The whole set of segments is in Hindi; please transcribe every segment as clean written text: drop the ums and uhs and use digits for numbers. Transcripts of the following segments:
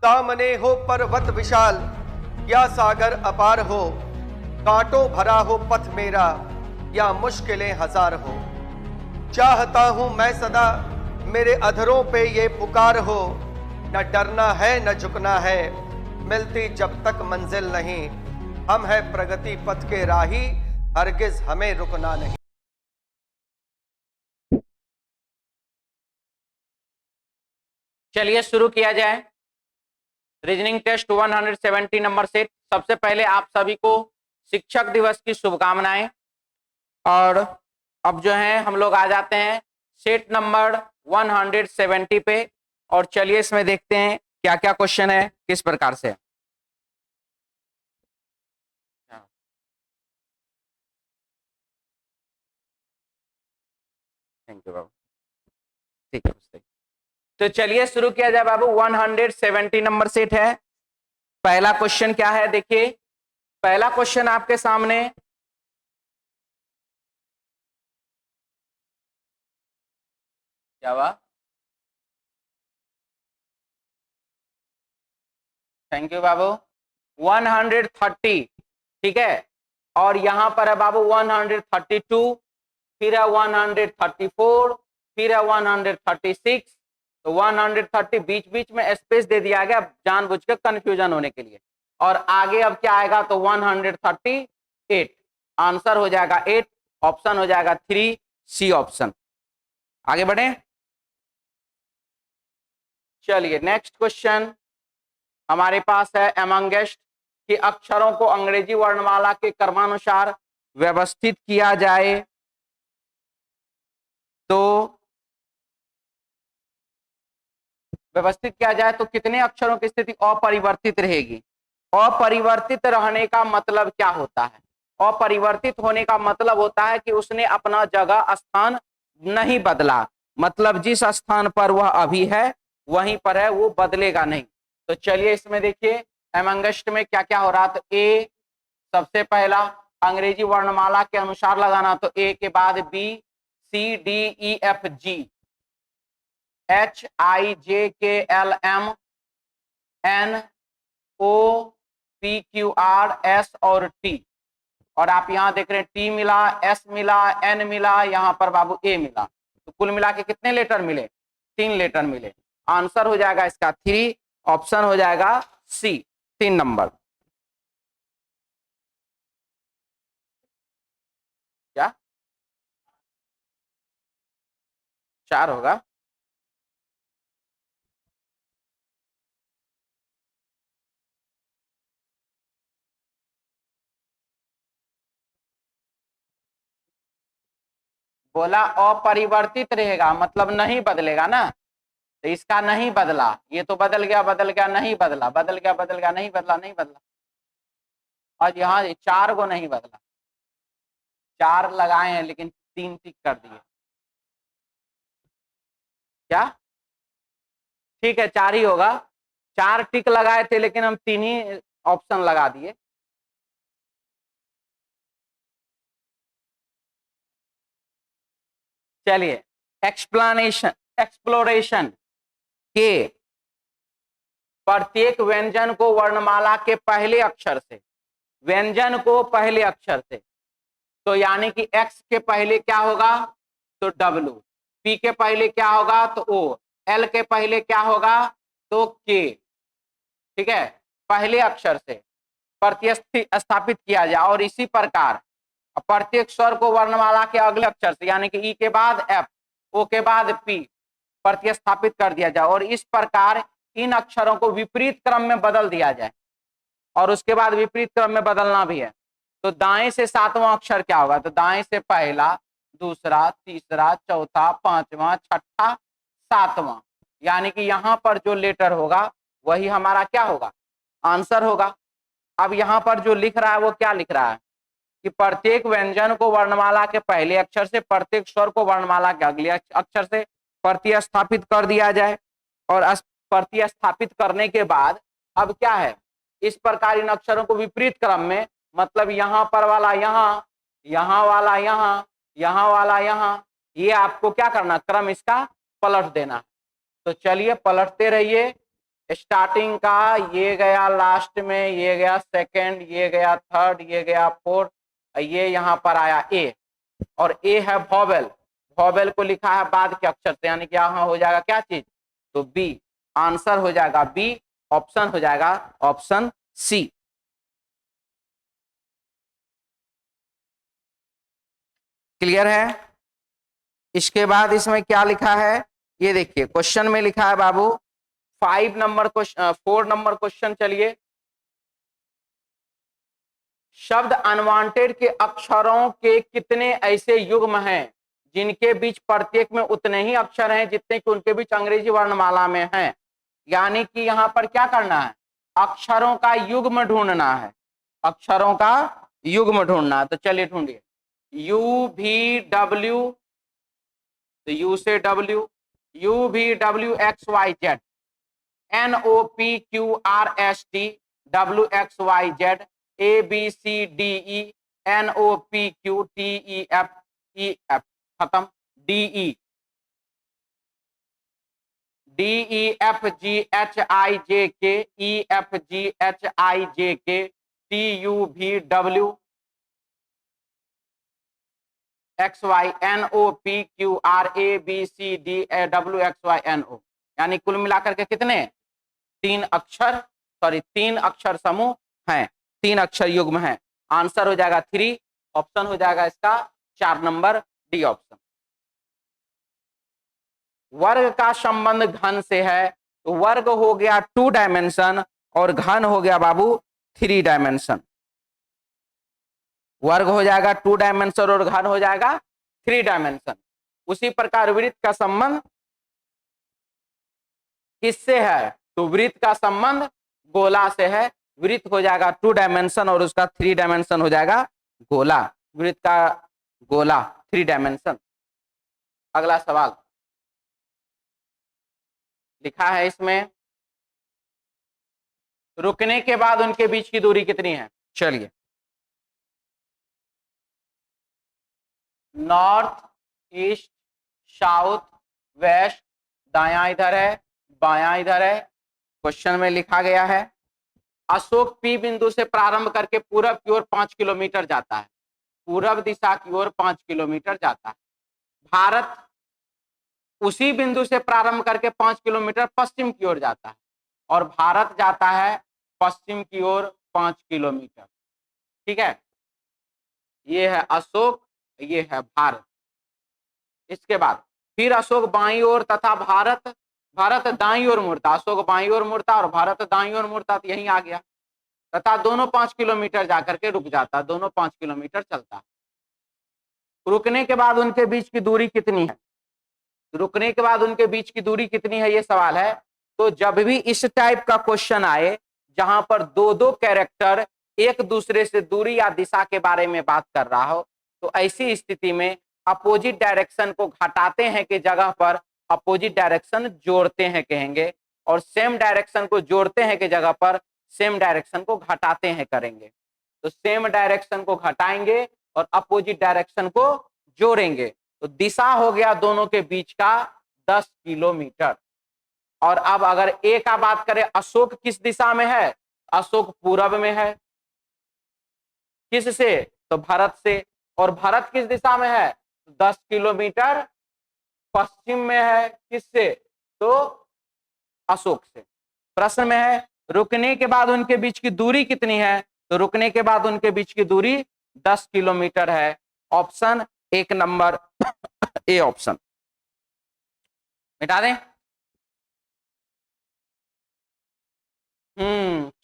सामने हो पर्वत विशाल या सागर अपार हो, कांटों भरा हो पथ मेरा या मुश्किलें हजार हो, चाहता हूं मैं सदा मेरे अधरों पे ये पुकार हो, न डरना है न झुकना है, मिलती जब तक मंजिल नहीं, हम है प्रगति पथ के राही, हरगिज हमें रुकना नहीं। चलिए शुरू किया जाए। Reasoning test 170 number set. सबसे पहले आप सभी को शिक्षक दिवस की शुभकामनाएं। और अब जो है हम लोग आ जाते हैं सेट नंबर 170 पे। और चलिए इसमें देखते हैं क्या क्या क्वेश्चन है, किस प्रकार से। थैंक यू बाबू। ठीक है, तो चलिए शुरू किया जाए बाबू। 170 नंबर सेट है। पहला क्वेश्चन क्या है, देखिए पहला क्वेश्चन आपके सामने क्या हुआ। थैंक यू बाबू। 130, ठीक है। और यहां पर है बाबू 132, फिर है 134, फिर है 136। तो 130 बीच बीच में स्पेस दे दिया गया जानबूझ के कंफ्यूजन होने के लिए। और आगे अब क्या आएगा, तो 138। आंसर हो जाएगा 8, ऑप्शन हो जाएगा 3, सी ऑप्शन। आगे बढ़े। चलिए नेक्स्ट क्वेश्चन हमारे पास है एमंगेस्ट कि अक्षरों को अंग्रेजी वर्णमाला के क्रमानुसार व्यवस्थित किया जाए तो कितने अक्षरों की स्थिति अपरिवर्तित रहेगी। अपरिवर्तित रहने का मतलब क्या होता है। अपरिवर्तित होने का मतलब होता है कि उसने अपना जगह स्थान नहीं बदला, मतलब जिस स्थान पर वह अभी है वहीं पर है, वो बदलेगा नहीं। तो चलिए इसमें देखिए एमंगस्ट में क्या क्या हो रहा। तो ए सबसे पहला अंग्रेजी वर्णमाला के अनुसार लगाना, तो ए के बाद B, C, D, E, F, G, H, I, J, K, L, M, N, O, P, Q, R, S और टी। और आप यहां देख रहे हैं टी मिला, एस मिला, एन मिला, यहां पर बाबू ए मिला। तो कुल मिला के कितने लेटर मिले, 3 लेटर मिले। आंसर हो जाएगा इसका 3, ऑप्शन हो जाएगा सी, 3 नंबर। क्या 4 होगा। बोला अपरिवर्तित रहेगा मतलब नहीं बदलेगा ना, तो इसका नहीं बदला, ये तो बदल गया नहीं बदला, बदल गया नहीं बदला, नहीं बदला। और यहाँ 4 को नहीं बदला, 4 लगाए हैं लेकिन 3 टिक कर दिए। क्या ठीक है 4 ही होगा, 4 टिक लगाए थे लेकिन हम 3 ही ऑप्शन लगा दिए। चलिए एक्सप्लोरेशन के प्रत्येक व्यंजन को वर्णमाला के पहले अक्षर से, व्यंजन को पहले अक्षर से, तो यानी कि एक्स के पहले क्या होगा, तो डब्लू, पी के पहले क्या होगा, तो ओ, एल के पहले क्या होगा, तो के, ठीक है, पहले अक्षर से प्रतिस्थापित किया जाए। और इसी प्रकार प्रत्येक स्वर को वर्णमाला के अगले अक्षर से यानी कि ई के बाद एफ, ओ के बाद पी प्रतिस्थापित कर दिया जाए। और इस प्रकार इन अक्षरों को विपरीत क्रम में बदल दिया जाए। और उसके बाद विपरीत क्रम में बदलना भी है। तो दाएं से 7वां अक्षर क्या होगा, तो दाएं से पहला, दूसरा, तीसरा, चौथा, 5वां, 6ठा, 7वां, यानी कि यहां पर जो लेटर होगा वही हमारा क्या होगा, आंसर होगा। अब यहां पर जो लिख रहा है वो क्या लिख रहा है कि प्रत्येक व्यंजन को वर्णमाला के पहले अक्षर से, प्रत्येक स्वर को वर्णमाला के अगले अक्षर से प्रतिस्थापित कर दिया जाए। और प्रतिस्थापित करने के बाद अब क्या है, इस प्रकार इन अक्षरों को विपरीत क्रम में, मतलब यहां पर वाला यहां, यहां वाला यहां, यहां वाला यहां, ये आपको क्या करना, क्रम इसका पलट देना। तो चलिए पलटते रहिए स्टार्टिंग का ये गया लास्ट में, ये गया सेकंड, ये गया थर्ड, ये गया फोर्थ, ये यहां पर आया ए, और ए है वॉवेल, वॉवेल को लिखा है बाद के अक्षर से, यानी कि यहां हो जाएगा क्या चीज, तो बी, आंसर हो जाएगा बी, ऑप्शन हो जाएगा ऑप्शन सी। क्लियर है? इसके बाद इसमें क्या लिखा है, ये देखिए क्वेश्चन में लिखा है बाबू 4 नंबर क्वेश्चन। चलिए, शब्द अनवांटेड के अक्षरों के कितने ऐसे युग्म हैं जिनके बीच प्रत्येक में उतने ही अक्षर हैं जितने कि उनके बीच अंग्रेजी वर्णमाला में हैं। यानी कि यहां पर क्या करना है, अक्षरों का युग्म ढूंढना है, अक्षरों का युग्म ढूंढना है। तो चलिए ढूंढिए, यू भी डब्ल्यू, तो यू से W, U V W X Y Z, N O P Q R S T W X Y Z, A B C D E, N O P Q T E F, खत्म, D E, D E F G H I J K, E F G H I J K, T U V W X Y, N O P Q R A B C D A W X Y N ओ, यानी कुल मिलाकर के कितने, 3 अक्षर समूह हैं, 3 अक्षर युग्म हैं। आंसर हो जाएगा 3, ऑप्शन हो जाएगा इसका 4 नंबर डी ऑप्शन। वर्ग का संबंध घन से है, तो वर्ग हो गया 2 डायमेंशन और घन हो गया बाबू 3 डायमेंशन। वर्ग हो जाएगा 2 डायमेंशन और घन हो जाएगा 3 डायमेंशन। उसी प्रकार वृत्त का संबंध किससे है, तो वृत्त का संबंध गोला से है। वृत्त हो जाएगा 2 डायमेंशन और उसका 3 डायमेंशन हो जाएगा गोला, वृत्त का गोला 3 डायमेंशन। अगला सवाल लिखा है इसमें, रुकने के बाद उनके बीच की दूरी कितनी है। चलिए, नॉर्थ, ईस्ट, साउथ, वेस्ट, दायां इधर है, बायां इधर है। क्वेश्चन में लिखा गया है अशोक पी बिंदु से प्रारंभ करके पूरब की ओर 5 किलोमीटर जाता है, पूरब दिशा की ओर 5 किलोमीटर जाता है। भारत उसी बिंदु से प्रारंभ करके 5 किलोमीटर पश्चिम की ओर जाता है, और भारत जाता है पश्चिम की ओर 5 किलोमीटर। ठीक है, ये है अशोक, ये है भारत। इसके बाद फिर अशोक बाईं ओर तथा भारत दाईं ओर मुड़ता, अशोक बाईं ओर मुड़ता और भारत दाईं ओर मुड़ता, तो यहीं आ गया, तथा दोनों 5 किलोमीटर जाकर के रुक जाता, दोनों 5 किलोमीटर चलता। रुकने के बाद उनके बीच की दूरी कितनी है, रुकने के बाद उनके बीच की दूरी कितनी है, ये सवाल है। तो जब भी इस टाइप का क्वेश्चन आए जहां पर 2-2 कैरेक्टर एक दूसरे से दूरी या दिशा के बारे में बात कर रहा हो, तो ऐसी स्थिति में अपोजिट डायरेक्शन को घटाते हैं की जगह पर अपोजिट डायरेक्शन जोड़ते हैं कहेंगे, और सेम डायरेक्शन को जोड़ते हैं की जगह पर सेम डायरेक्शन को घटाते हैं करेंगे। तो सेम डायरेक्शन को घटाएंगे और अपोजिट डायरेक्शन को जोड़ेंगे, तो दिशा हो गया दोनों के बीच का 10 किलोमीटर। और अब अगर ए का बात करें, अशोक किस दिशा में है, अशोक पूरब में है, किस से, तो भारत से, और भारत किस दिशा में है, 10 किलोमीटर पश्चिम में है, किससे, तो अशोक से। प्रश्न में है रुकने के बाद उनके बीच की दूरी कितनी है, तो रुकने के बाद उनके बीच की दूरी 10 किलोमीटर है। Option 1 number A option. मिटा दें।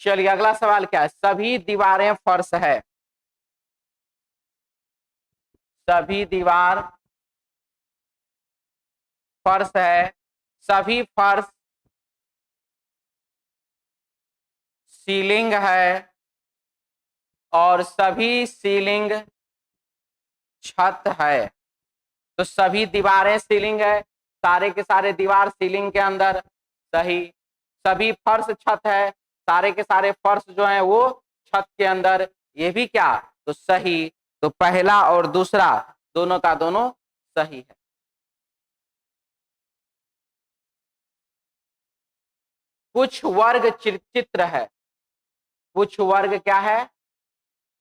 चलिए अगला सवाल क्या है, सभी दीवारें फर्श है, सभी दीवार फर्श है, सभी फर्श सीलिंग है, और सभी सीलिंग छत है। तो सभी दीवारें सीलिंग है, सारे के सारे दीवार सीलिंग के अंदर, सही। सभी फर्श छत है, सारे के सारे फर्श जो है वो छत के अंदर, ये भी क्या, तो सही। तो पहला और दूसरा दोनों का दोनों सही है। कुछ वर्ग चित्र है, कुछ वर्ग क्या है,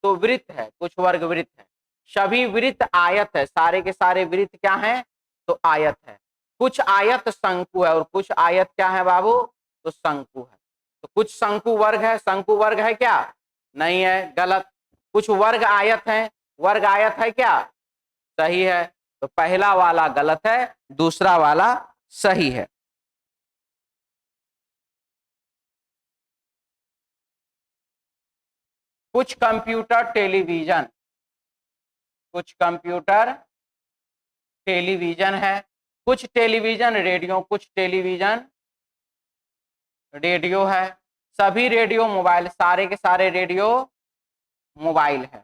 तो वृत्त है, कुछ वर्ग वृत्त है, सभी वृत्त आयत है, सारे के सारे वृत्त क्या हैं, तो आयत है। कुछ आयत शंकु है और कुछ आयत क्या है बाबू, तो शंकु है। तो कुछ शंकु वर्ग है, शंकु वर्ग है क्या, नहीं है, गलत। कुछ वर्ग आयत है, वर्ग आयत है क्या, सही है। तो पहला वाला गलत है, दूसरा वाला सही है। कुछ कंप्यूटर टेलीविजन, कुछ कंप्यूटर टेलीविजन है, कुछ टेलीविजन रेडियो, कुछ टेलीविजन रेडियो है, सभी रेडियो मोबाइल, सारे के सारे रेडियो मोबाइल है।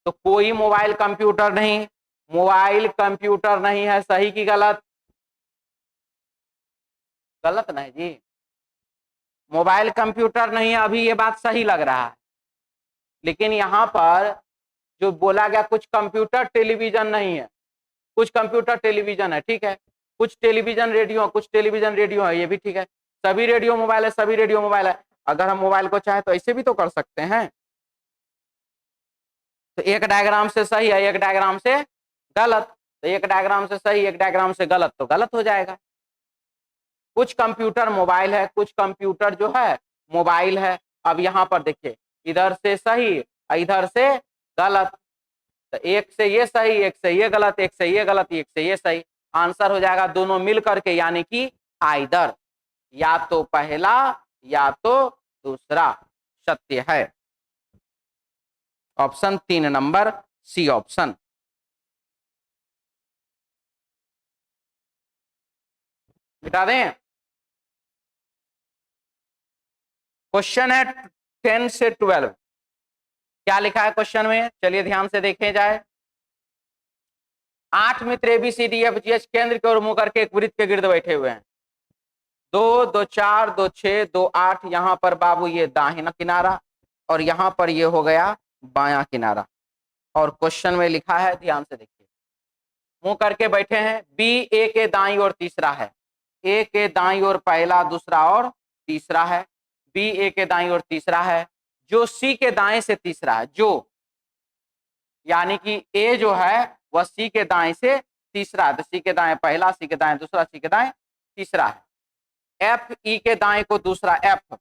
तो कोई मोबाइल कंप्यूटर नहीं, मोबाइल कंप्यूटर नहीं है, सही की गलत, गलत नहीं जी, मोबाइल कंप्यूटर नहीं है, अभी ये बात सही लग रहा है। लेकिन यहां पर जो बोला गया कुछ कंप्यूटर टेलीविजन नहीं है, कुछ कंप्यूटर टेलीविजन है, ठीक है, कुछ टेलीविजन रेडियो, कुछ टेलीविजन रेडियो है, ये भी ठीक है, सभी रेडियो मोबाइल है, सभी रेडियो मोबाइल है। अगर हम मोबाइल को चाहे तो ऐसे भी तो कर सकते हैं। तो एक डायग्राम से सही है, एक डायग्राम से गलत, तो एक डायग्राम से सही, एक डायग्राम से गलत, तो गलत हो जाएगा। कुछ कंप्यूटर मोबाइल है, कुछ कंप्यूटर जो है मोबाइल है। अब यहां पर देखिए, इधर से सही, इधर से गलत, तो एक से ये सही, एक से ये गलत, एक से ये गलत, एक से ये सही, आंसर हो जाएगा दोनों मिल करके, यानी कि आइदर, या तो पहला या तो दूसरा सत्य है। Option 3 number C option. मिटा दें। क्वेश्चन है 10 से 12, क्या लिखा है क्वेश्चन में, चलिए ध्यान से देखें जाए। 8 मित्र ABCDFGH केंद्र की ओर मुंह करके एक वृत्त के गिर्द बैठे हुए हैं। 2 2 4 2 6 2 8, यहां पर बाबू ये दाहिना किनारा और यहां पर ये हो गया बायां किनारा। और क्वेश्चन में लिखा है, ध्यान से देखिए, मुंह करके बैठे हैं, बी ए के दाईं ओर तीसरा है, ए के दाईं ओर पहला, दूसरा और तीसरा है, बी ए के दाईं ओर तीसरा है, जो सी के दाएं से तीसरा है, जो यानी कि ए जो है वह सी के दाएं से तीसरा है, तो सी के दाएं पहला, सी के दाएं दूसरा, सी के दाएं तीसरा है। एफ ई के दाएं को दूसरा, एफ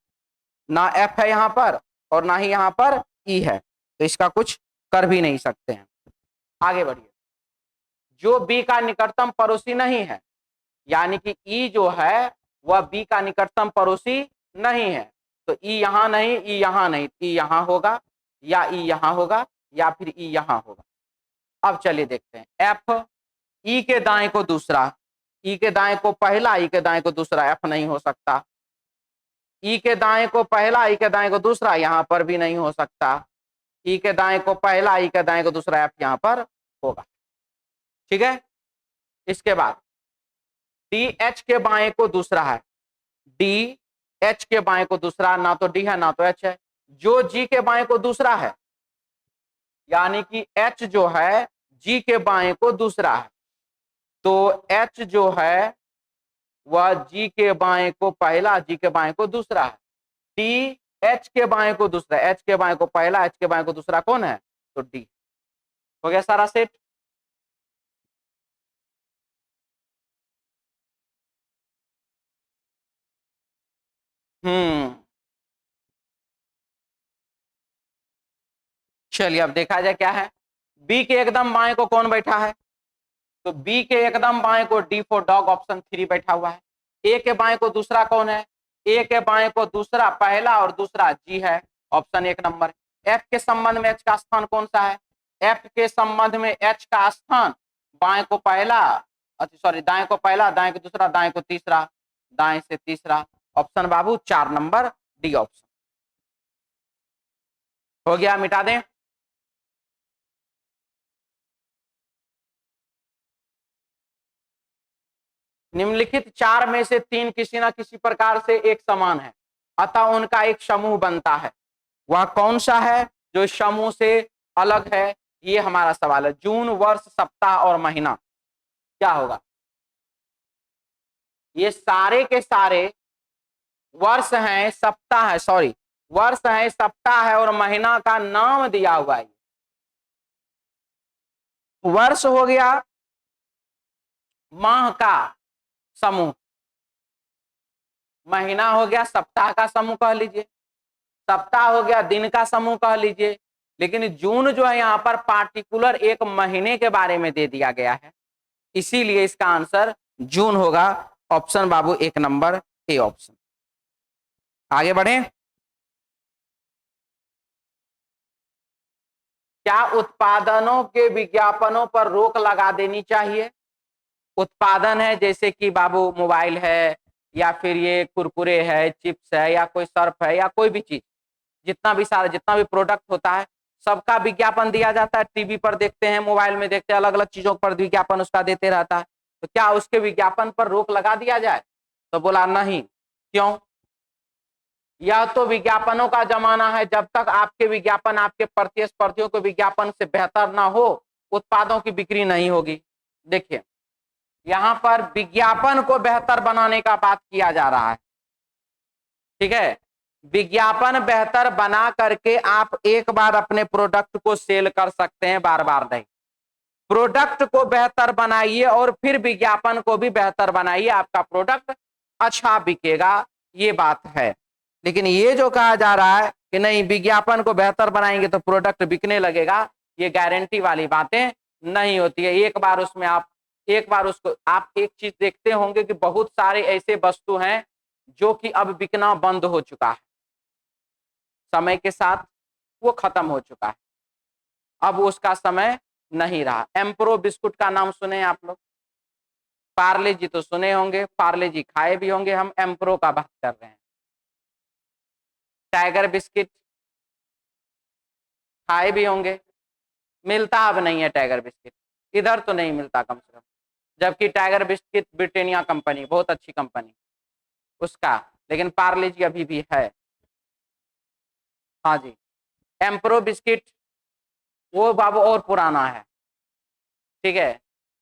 ना एफ है यहां पर और ना ही यहां पर ई है, तो इसका कुछ कर भी नहीं सकते हैं। आगे बढ़िए। जो बी का निकटतम पड़ोसी नहीं है, यानी कि ई जो है वह बी का निकटतम पड़ोसी नहीं है, तो ई यहां नहीं, ई यहां नहीं, ई यहां होगा, या ई यहां होगा, या फिर ई यहां होगा। अब चलिए देखते हैं, एफ ई के दाएं को दूसरा, ई के दाएं को पहला, ई के दाएं को दूसरा, एफ नहीं हो सकता। ई के दाएं को पहला, ई के दाएं को दूसरा, यहां पर भी नहीं हो सकता। ई के दाएं को पहला, ई के दाएं को दूसरा, एफ यहां पर होगा, ठीक है। इसके बाद डी एच के बाएं को दूसरा है, डी एच के बाएं को दूसरा, ना तो डी है ना तो एच है। जो जी के बाएं को दूसरा है, यानी कि एच जो है जी के बाएं को दूसरा है, तो एच जो है वह जी के बाएं को पहला, जी के बाएं को दूसरा है। डी एच के बाएं को दूसरा, एच के बाएं को पहला, एच के बाएं को दूसरा कौन है, तो डी। हो गया सारा सेट। चलिए अब देखा जाए क्या है। बी के एकदम बाएं को कौन बैठा है, तो बी के एकदम बाएं को डी फॉर डॉग ऑप्शन 3 बैठा हुआ है। ए के बाएं को दूसरा कौन है, ए के बाएं को दूसरा पहला और दूसरा जी है, ऑप्शन 1 नंबर। एफ के संबंध में एच का स्थान कौन सा है, एफ के संबंध में एच का स्थान बाएं को पहला, सॉरी दाएं को पहला, दाएं को दूसरा, दाएं को तीसरा, दाएं से तीसरा, ऑप्शन बाबू 4 नंबर डी ऑप्शन। हो गया, मिटा दें। निम्नलिखित 4 में से 3 किसी न किसी प्रकार से एक समान है, अतः उनका एक समूह बनता है। वह कौन सा है जो समूह से अलग है, ये हमारा सवाल है। जून, वर्ष, सप्ताह और महीना क्या होगा, ये सारे के सारे वर्ष है, सप्ताह है, सॉरी, वर्ष है, सप्ताह है और महीना का नाम दिया हुआ है। वर्ष हो गया माह का समूह, महीना हो गया सप्ताह का समूह कह लीजिए, सप्ताह हो गया दिन का समूह कह लीजिए। लेकिन जून जो है यहाँ पर पार्टिकुलर एक महीने के बारे में दे दिया गया है, इसीलिए इसका आंसर जून होगा। Option Babu 1 number A option. आगे बढ़े। क्या उत्पादनों के विज्ञापनों पर रोक लगा देनी चाहिए? उत्पादन है जैसे कि बाबू मोबाइल है, या फिर ये कुरकुरे है, चिप्स है, या कोई सर्फ है, या कोई भी चीज, जितना भी सारा जितना भी प्रोडक्ट होता है सबका विज्ञापन दिया जाता है। टीवी पर देखते हैं, मोबाइल में देखते हैं, अलग अलग चीजों पर विज्ञापन उसका देते रहता है। तो क्या उसके विज्ञापन पर रोक लगा दिया जाए? तो बोला नहीं। क्यों? यह तो विज्ञापनों का जमाना है, जब तक आपके विज्ञापन आपके प्रतिस्पर्धियों के विज्ञापन से बेहतर ना हो उत्पादों की बिक्री नहीं होगी। देखिए यहां पर विज्ञापन को बेहतर बनाने का बात किया जा रहा है, ठीक है। विज्ञापन बेहतर बना करके आप एक बार अपने प्रोडक्ट को सेल कर सकते हैं, बार बार नहीं। प्रोडक्ट को बेहतर बनाइए और फिर विज्ञापन को भी बेहतर बनाइए, आपका प्रोडक्ट अच्छा बिकेगा, ये बात है। लेकिन ये जो कहा जा रहा है कि नहीं विज्ञापन को बेहतर बनाएंगे तो प्रोडक्ट बिकने लगेगा, ये गारंटी वाली बातें नहीं होती है। एक बार उसमें आप उसको आप एक चीज देखते होंगे कि बहुत सारे ऐसे वस्तु हैं जो कि अब बिकना बंद हो चुका है, समय के साथ वो खत्म हो चुका है, अब उसका समय नहीं रहा। एम्प्रो बिस्कुट का नाम सुने आप लोग? पार्ले जी तो सुने होंगे, पार्ले जी खाए भी होंगे, हम एम्प्रो का बात कर रहे हैं। टाइगर बिस्किट खाए भी होंगे, मिलता अब नहीं है टाइगर बिस्किट, इधर तो नहीं मिलता कम से कम। जबकि टाइगर बिस्किट ब्रिटानिया कंपनी बहुत अच्छी कंपनी उसका, लेकिन पार्ले जी अभी भी है। हाँ जी, एम्प्रो बिस्किट वो बाबू और पुराना है, ठीक है।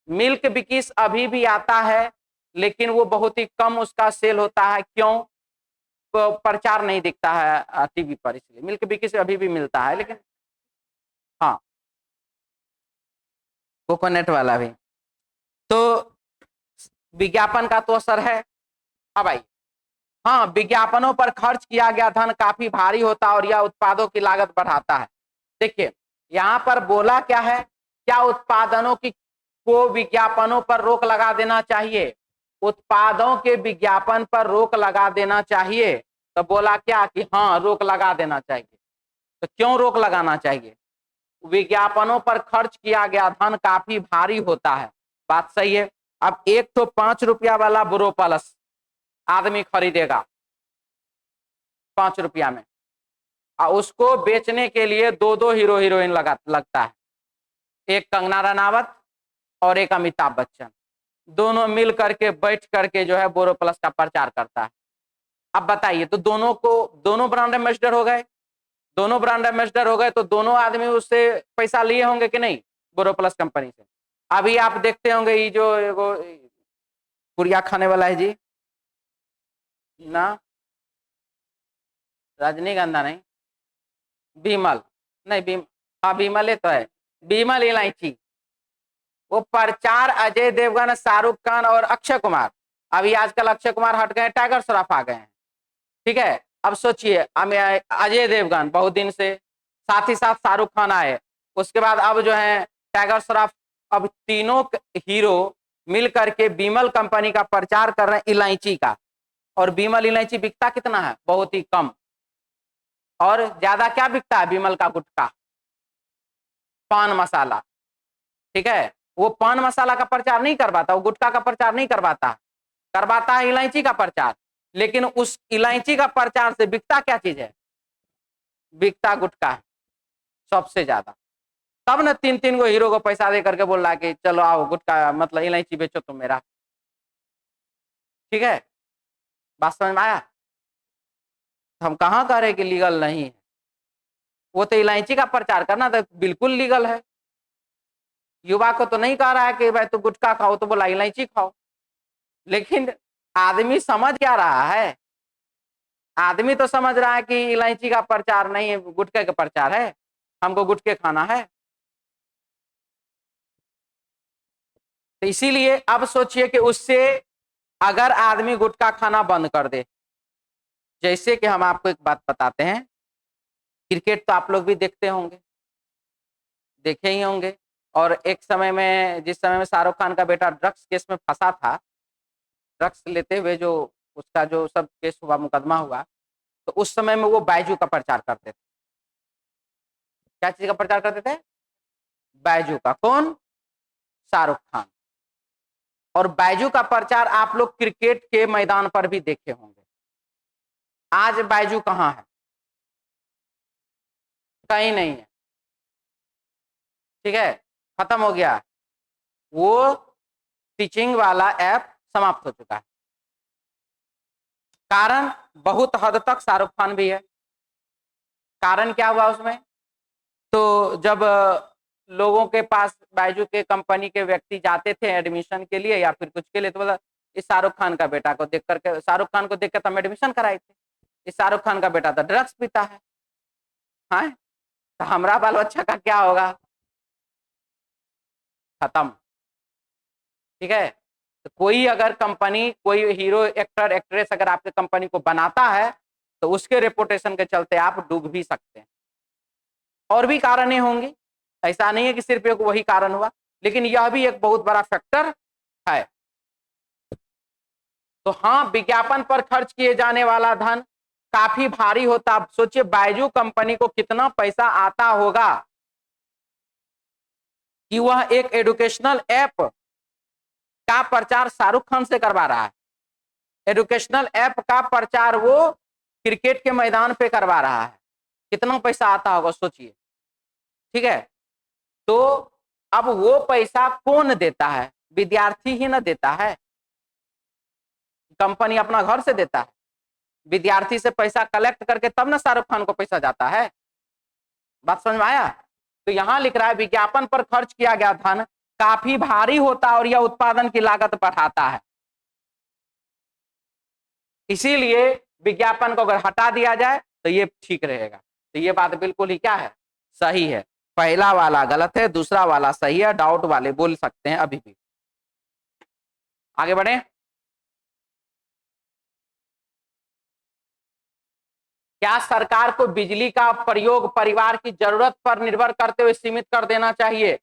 मिल्क बिकिस अभी भी आता है, लेकिन वो बहुत ही कम उसका सेल होता है। क्यों? प्रचार नहीं दिखता है टीवी पर, इसलिए मिल्क बिकिस अभी भी मिलता है, लेकिन हाँ कोकोनट वाला भी। तो विज्ञापन का तो असर है। अब आइए, हाँ विज्ञापनों पर खर्च किया गया धन काफी भारी होता है और यह उत्पादों की लागत बढ़ाता है। देखिए यहाँ पर बोला क्या है, क्या उत्पादनों की को विज्ञापनों पर रोक लगा देना चाहिए? उत्पादों के विज्ञापन पर रोक लगा देना चाहिए। तो बोला क्या कि हाँ रोक लगा देना चाहिए। तो क्यों रोक लगाना चाहिए? विज्ञापनों पर खर्च किया गया धन काफी भारी होता है, बात सही है। अब एक तो 5 रुपया वाला बोरोप्लस आदमी खरीदेगा 5 रुपया में, और उसको बेचने के लिए 2 हीरो हीरोइन लगता है, एक कंगना रनावत और एक अमिताभ बच्चन, दोनों मिल करके बैठ करके जो है बोरोप्लस का प्रचार करता है। अब बताइए, तो दोनों ब्रांड एम्बेसडर हो गए, दोनों ब्रांड एम्बेसडर हो गए, तो दोनों आदमी उससे पैसा लिए होंगे कि नहीं, बोरोप्लस कंपनी से। अभी आप देखते होंगे ये जो गुड़िया खाने वाला है जी ना, रजनीगंधा नहीं, बीमल नहीं, हाँ बीमल तो है, बीमल इलायची, वो प्रचार अजय देवगन, शाहरुख खान और अक्षय कुमार। अभी आजकल अक्षय कुमार हट गए, टाइगर श्रॉफ आ गए हैं, ठीक है। अब सोचिए अजय देवगन बहुत दिन से, साथ ही साथ शाहरुख खान आए, उसके बाद अब जो है टाइगर श्रॉफ, अब तीनों हीरो मिल करके बीमल कंपनी का प्रचार कर रहे हैं इलायची का। और बीमल इलायची बिकता कितना है? बहुत ही कम। और ज्यादा क्या बिकता है बीमल का? गुटखा, पान मसाला, ठीक है। वो पान मसाला का प्रचार नहीं करवाता, वो गुटखा का प्रचार नहीं करवाता, करवाता है इलायची का प्रचार। लेकिन उस इलायची का प्रचार से बिकता क्या चीज है? बिकता गुटखा है सबसे ज्यादा। तब न 3-3 गो हीरो को पैसा दे करके बोल रहा है कि चलो आओ गुटखा मतलब इलायची बेचो तुम मेरा, ठीक है। बात समझ में आया? हम कहाँ कह रहे कि लीगल नहीं है, वो तो इलायची का प्रचार करना तो बिल्कुल लीगल है। युवा को तो नहीं कह रहा है कि भाई तू गुटखा खाओ, तो बोला इलायची खाओ। लेकिन आदमी समझ क्या रहा है आदमी तो समझ रहा है कि इलायची का प्रचार नहीं है, गुटखे का प्रचार है, हमको गुटखे खाना है। तो इसीलिए अब सोचिए कि उससे अगर आदमी गुटखा खाना बंद कर दे, जैसे कि हम आपको एक बात बताते हैं, क्रिकेट तो आप लोग भी देखते होंगे, देखे ही होंगे। और एक समय में, जिस समय में शाहरुख खान का बेटा ड्रग्स केस में फंसा था, ड्रग्स लेते हुए जो उसका जो सब केस हुआ, मुकदमा हुआ, तो उस समय में वो बैजू का प्रचार करते थे। क्या चीज का प्रचार करते थे? बैजू का। कौन? शाहरुख खान। और बैजू का प्रचार आप लोग क्रिकेट के मैदान पर भी देखे होंगे। आज बैजू कहाँ है? कहीं नहीं है, ठीक है, खत्म हो गया। वो टीचिंग वाला ऐप समाप्त हो चुका है। कारण बहुत हद तक शाहरुख खान भी है। कारण क्या हुआ उसमें? तो जब लोगों के पास बैजू के कंपनी के व्यक्ति जाते थे एडमिशन के लिए या फिर कुछ के लिए, तो बोला इस शाहरुख खान का बेटा को देख करके, शाहरुख खान को देख कर हम एडमिशन कराए थे, इस शाहरुख खान का बेटा तो ड्रग्स पीता है, हाँ, तो हमारा बाल बच्चा का क्या होगा? खत्म। ठीक है, तो कोई अगर कंपनी, कोई हीरो, एक्टर, एक्ट्रेस अगर आपके कंपनी को बनाता है तो उसके रेपुटेशन के चलते आप डूब भी सकते हैं। और भी कारणें होंगी, ऐसा नहीं है कि सिर्फ एक वही कारण हुआ, लेकिन यह भी एक बहुत बड़ा फैक्टर है। तो हाँ, विज्ञापन पर खर्च किए जाने वाला धन काफी भारी होता। आप सोचिए बैजू कंपनी को कितना पैसा आता होगा कि वह एक एजुकेशनल ऐप का प्रचार शाहरुख खान से करवा रहा है। एजुकेशनल ऐप का प्रचार वो क्रिकेट के मैदान पे करवा रहा है। कितना पैसा आता होगा सोचिए। ठीक है, तो अब वो पैसा कौन देता है? विद्यार्थी ही ना देता है, कंपनी अपना घर से देता है। विद्यार्थी से पैसा कलेक्ट करके तब ना शाहरुख खान को पैसा जाता है। बात समझ में आया? तो यहां लिख रहा है विज्ञापन पर खर्च किया गया धन काफी भारी होता है और यह उत्पादन की लागत बढ़ाता है। इसीलिए विज्ञापन को अगर हटा दिया जाए तो ये ठीक रहेगा। तो ये बात बिल्कुल ही क्या है? सही है। पहला वाला गलत है, दूसरा वाला सही है। डाउट वाले बोल सकते हैं अभी भी। आगे बढ़े। क्या सरकार को बिजली का प्रयोग परिवार की जरूरत पर निर्भर करते हुए सीमित कर देना चाहिए?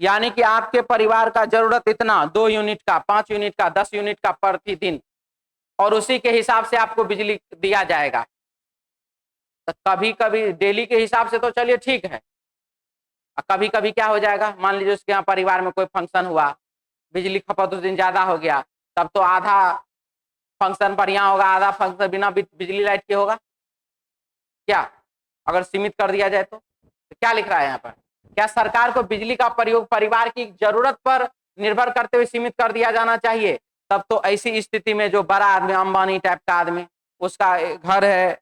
यानी कि आपके परिवार का जरूरत इतना, 2 यूनिट का, 5 यूनिट का, 10 यूनिट का प्रतिदिन, और उसी के हिसाब से आपको बिजली दिया जाएगा। तो कभी कभी डेली के हिसाब से तो चलिए ठीक है, कभी कभी क्या हो जाएगा, मान लीजिए उसके यहाँ परिवार में कोई फंक्शन हुआ, बिजली खपत उस दिन ज्यादा हो गया, तब तो आधा फंक्शन बढ़िया होगा, आधा फंक्शन बिना बिजली लाइट के होगा। क्या अगर सीमित कर दिया जाए तो क्या लिख रहा है यहाँ पर? क्या सरकार को बिजली का प्रयोग परिवार की जरूरत पर निर्भर करते हुए सीमित कर दिया जाना चाहिए? तब तो ऐसी स्थिति में जो बड़ा आदमी, अंबानी टाइप का आदमी, उसका घर है,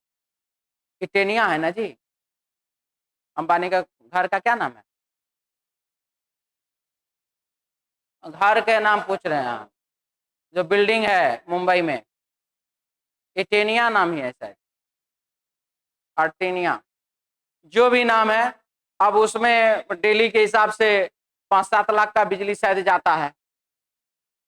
इटेनिया है ना जी, अंबानी का घर का क्या नाम है? घर के नाम पूछ रहे हैं आप? जो बिल्डिंग है मुंबई में, इटेनिया नाम ही है शायद, अर्टेनिया, जो भी नाम है। अब उसमें डेली के हिसाब से 5-7 लाख का बिजली शायद जाता है।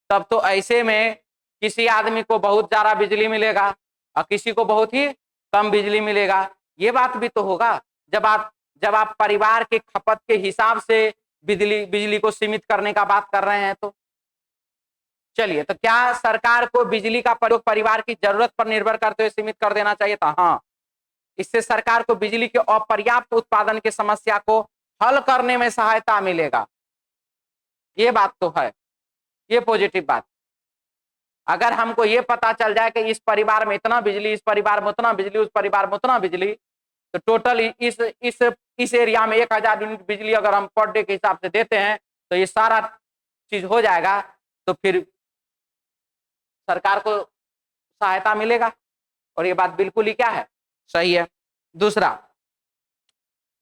तब तो ऐसे में किसी आदमी को बहुत ज्यादा बिजली मिलेगा और किसी को बहुत ही कम बिजली मिलेगा। ये बात भी तो होगा। जब आप परिवार के खपत के हिसाब से बिजली को सीमित करने का बात कर रहे हैं, तो चलिए, तो क्या सरकार को बिजली का प्रयोग परिवार की जरूरत पर निर्भर करते हुए सीमित कर देना चाहिए था? हाँ, इससे सरकार को बिजली के अपर्याप्त उत्पादन की समस्या को हल करने में सहायता मिलेगा। ये बात तो है, ये पॉजिटिव बात। अगर हमको ये पता चल जाए कि इस परिवार में इतना बिजली, इस परिवार में उतना बिजली, उस परिवार में उतना बिजली, तो टोटल इस एरिया में 1000 यूनिट बिजली अगर हम पर डे के हिसाब से देते हैं, तो ये सारा चीज हो जाएगा, तो फिर सरकार को सहायता मिलेगा। और ये बात बिल्कुल ही क्या है? सही है। दूसरा,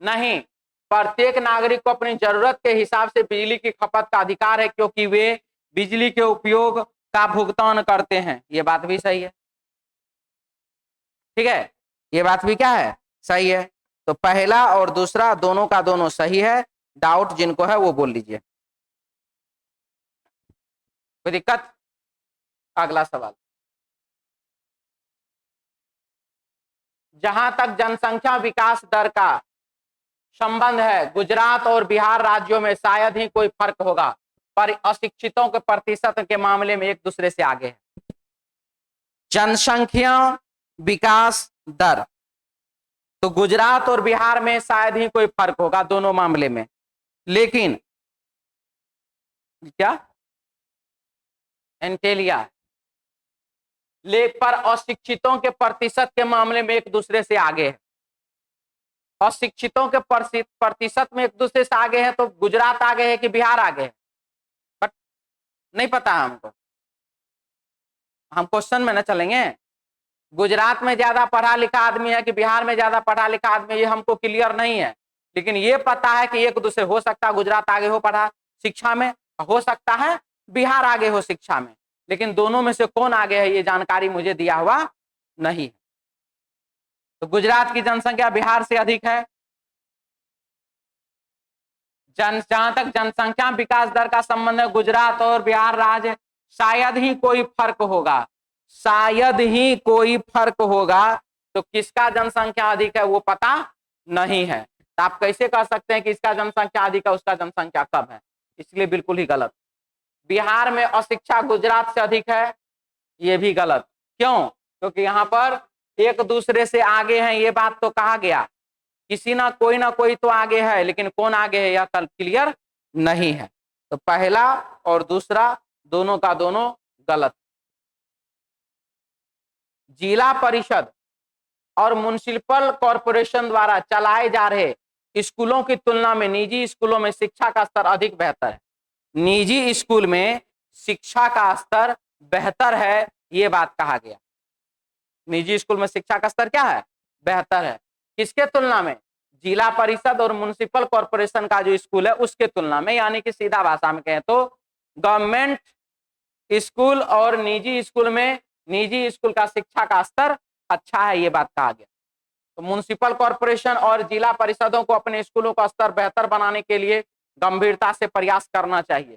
नहीं, प्रत्येक नागरिक को अपनी जरूरत के हिसाब से बिजली की खपत का अधिकार है, क्योंकि वे बिजली के उपयोग का भुगतान करते हैं। ये बात भी सही है। ठीक है, ये बात भी क्या है, सही है। तो पहला और दूसरा दोनों का दोनों सही है। डाउट जिनको है वो बोल लीजिए, कोई दिक्कत। अगला सवाल, जहां तक जनसंख्या विकास दर का संबंध है, गुजरात और बिहार राज्यों में शायद ही कोई फर्क होगा, पर अशिक्षितों के प्रतिशत के मामले में एक दूसरे से आगे है। जनसंख्या विकास दर, तो गुजरात और बिहार में शायद ही कोई फर्क होगा दोनों मामले में, लेकिन क्या एंटेलिया, पर अशिक्षितों के प्रतिशत के मामले में एक दूसरे से आगे है। अशिक्षितों के प्रतिशत में एक दूसरे से आगे है, तो गुजरात आगे है कि बिहार आगे है, बट नहीं पता है हमको, हम क्वेश्चन में ना चलेंगे। गुजरात में ज्यादा पढ़ा लिखा आदमी है कि बिहार में ज्यादा पढ़ा लिखा आदमी, ये हमको क्लियर नहीं है, लेकिन ये पता है कि एक दूसरे, हो सकता है गुजरात आगे हो पढ़ा शिक्षा में, हो सकता है बिहार आगे हो शिक्षा में, लेकिन दोनों में से कौन आगे है ये जानकारी मुझे दिया हुआ नहीं है। तो गुजरात की जनसंख्या बिहार से अधिक है। जहां तक जनसंख्या विकास दर का संबंध है, गुजरात और बिहार राज्य शायद ही कोई फर्क होगा, शायद ही कोई फर्क होगा। तो किसका जनसंख्या अधिक है वो पता नहीं है, तो आप कैसे कह सकते हैं कि इसका जनसंख्या अधिक है उसका जनसंख्या कम है, इसलिए बिल्कुल ही गलत। बिहार में अशिक्षा गुजरात से अधिक है, ये भी गलत। क्यों? क्योंकि यहाँ पर एक दूसरे से आगे हैं, ये बात तो कहा गया, किसी ना कोई तो आगे है, लेकिन कौन आगे है यह कल क्लियर नहीं है। तो पहला और दूसरा दोनों का दोनों गलत। जिला परिषद और म्युनिसिपल कॉरपोरेशन द्वारा चलाए जा रहे स्कूलों की तुलना में निजी स्कूलों में शिक्षा का स्तर अधिक बेहतर है। निजी स्कूल में शिक्षा का स्तर बेहतर है, ये बात कहा गया। निजी स्कूल में शिक्षा का स्तर क्या है, बेहतर है। किसके तुलना में? जिला परिषद और म्युनिसिपल कॉरपोरेशन का जो स्कूल है उसके तुलना में, यानी कि सीधा भाषा में कहें तो गवर्नमेंट स्कूल और निजी स्कूल में निजी स्कूल का शिक्षा का स्तर अच्छा है, ये बात कहा गया। तो म्युनिसिपल कॉरपोरेशन और जिला परिषदों को अपने स्कूलों का स्तर बेहतर बनाने के लिए गंभीरता से प्रयास करना चाहिए।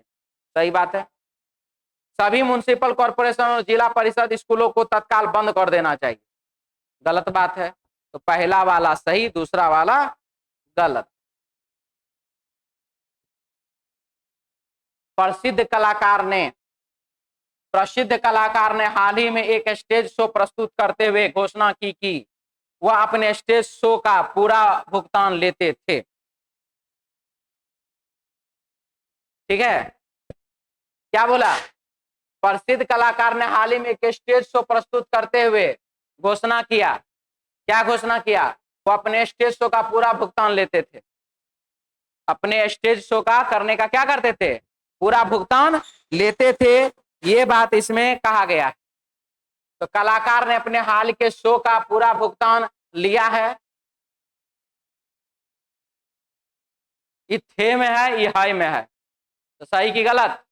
सही बात है। सभी म्युनिसिपल कॉरपोरेशन और जिला परिषद स्कूलों को तत्काल बंद कर देना चाहिए, गलत बात है। तो पहला वाला सही, दूसरा वाला गलत। प्रसिद्ध कलाकार ने हाल ही में एक स्टेज शो प्रस्तुत करते हुए घोषणा की कि वह अपने स्टेज शो का पूरा भुगतान लेते थे। ठीक है, क्या बोला? प्रसिद्ध कलाकार ने हाल ही में एक स्टेज शो प्रस्तुत करते हुए घोषणा किया, क्या घोषणा किया? वो अपने स्टेज शो का पूरा भुगतान लेते थे। अपने स्टेज शो का करने का क्या करते थे? पूरा भुगतान लेते थे, ये बात इसमें कहा गया है। तो कलाकार ने अपने हाल के शो का पूरा भुगतान लिया है। ये थे में है, ये हाई में है, तो सही की गलत?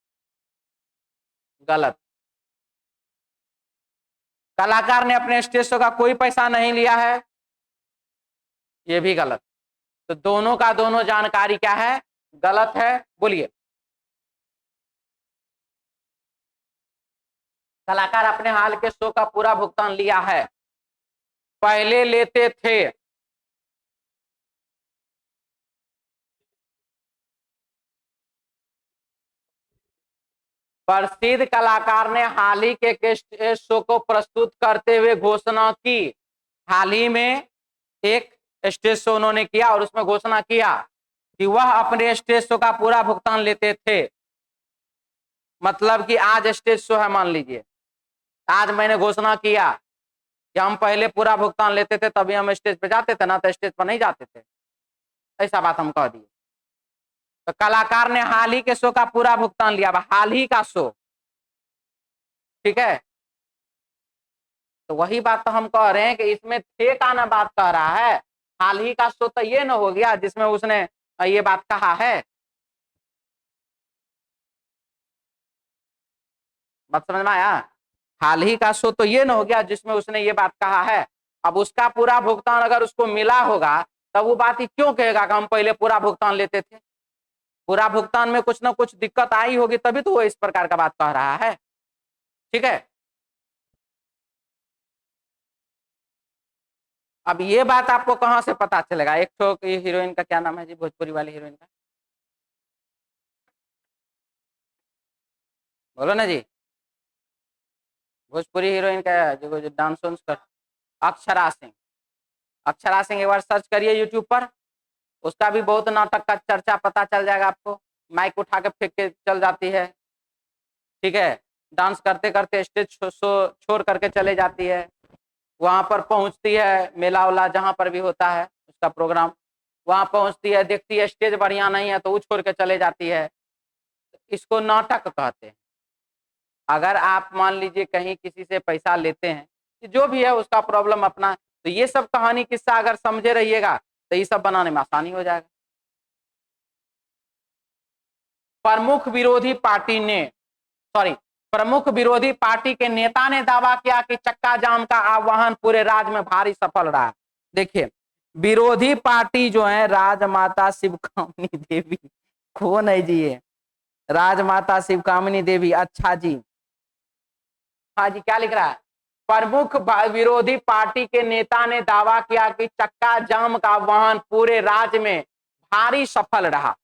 गलत। कलाकार ने अपने स्टेज शो का कोई पैसा नहीं लिया है, ये भी गलत। तो दोनों का दोनों जानकारी क्या है, गलत है। बोलिए। कलाकार अपने हाल के शो का पूरा भुगतान लिया है, पहले लेते थे। प्रसिद्ध कलाकार ने हाल ही के स्टेज शो को प्रस्तुत करते हुए घोषणा की, हाल ही में एक स्टेज शो उन्होंने किया और उसमें घोषणा किया कि वह अपने स्टेज शो का पूरा भुगतान लेते थे। मतलब कि आज स्टेज शो है, मान लीजिए आज मैंने घोषणा किया कि हम पहले पूरा भुगतान लेते थे तभी हम स्टेज पे जाते थे, ना तो स्टेज पर नहीं जाते थे, ऐसा बात हम कह दिए। तो कलाकार ने हाल ही के शो का पूरा भुगतान लिया, हाल ही का शो, ठीक है। तो वही बात तो हम कह रहे हैं कि इसमें थे का ना बात कह रहा है, हाल ही का शो तो ये ना हो गया जिसमें उसने ये बात कहा है। बात समझ में आया? हाल ही का शो तो ये ना हो गया जिसमें उसने ये बात कहा है। अब उसका पूरा भुगतान अगर उसको मिला होगा तब वो बात ही क्यों कहेगा कि हम पहले पूरा भुगतान लेते थे। पूरा भुगतान में कुछ ना कुछ दिक्कत आई होगी तभी तो वो इस प्रकार का बात कह रहा है। ठीक है, अब ये बात आपको कहां से पता चलेगा? एक तो हीरोइन का क्या नाम है जी, भोजपुरी वाली हीरोइन का, बोलो ना जी। भोजपुरी हीरोइन का जो डांस वांस कर, अक्षरा सिंह। अक्षरा सिंह एक बार सर्च करिए यूट्यूब पर, उसका भी बहुत नाटक का चर्चा पता चल जाएगा आपको। माइक उठा के फेंक के चल जाती है, ठीक है, डांस करते करते स्टेज छोड़ करके चले जाती है, वहां पर पहुंचती है, मेला उला जहां पर भी होता है उसका प्रोग्राम, वहां पहुंचती है, देखती है स्टेज बढ़िया नहीं है तो वो छोड़ के चले जाती है। इसको नाटक कहते हैं। अगर आप मान लीजिए कहीं किसी से पैसा लेते हैं, जो भी है उसका प्रॉब्लम अपना, तो ये सब कहानी किस्सा अगर समझे रहिएगा तो ये सब बनाने में आसानी हो जाएगा। प्रमुख विरोधी पार्टी के नेता ने दावा किया कि चक्का जाम का आह्वान पूरे राज्य में भारी सफल रहा। देखिए, विरोधी पार्टी जो है राजमाता शिवकामिनी देवी, कौन है जी ये? राजमाता शिवकामिनी देवी, अच्छा जी, हाँ जी, क्या लिख रहा है? प्रमुख विरोधी पार्टी के नेता ने दावा किया कि चक्का जाम का आह्वान पूरे राज्य में भारी सफल रहा।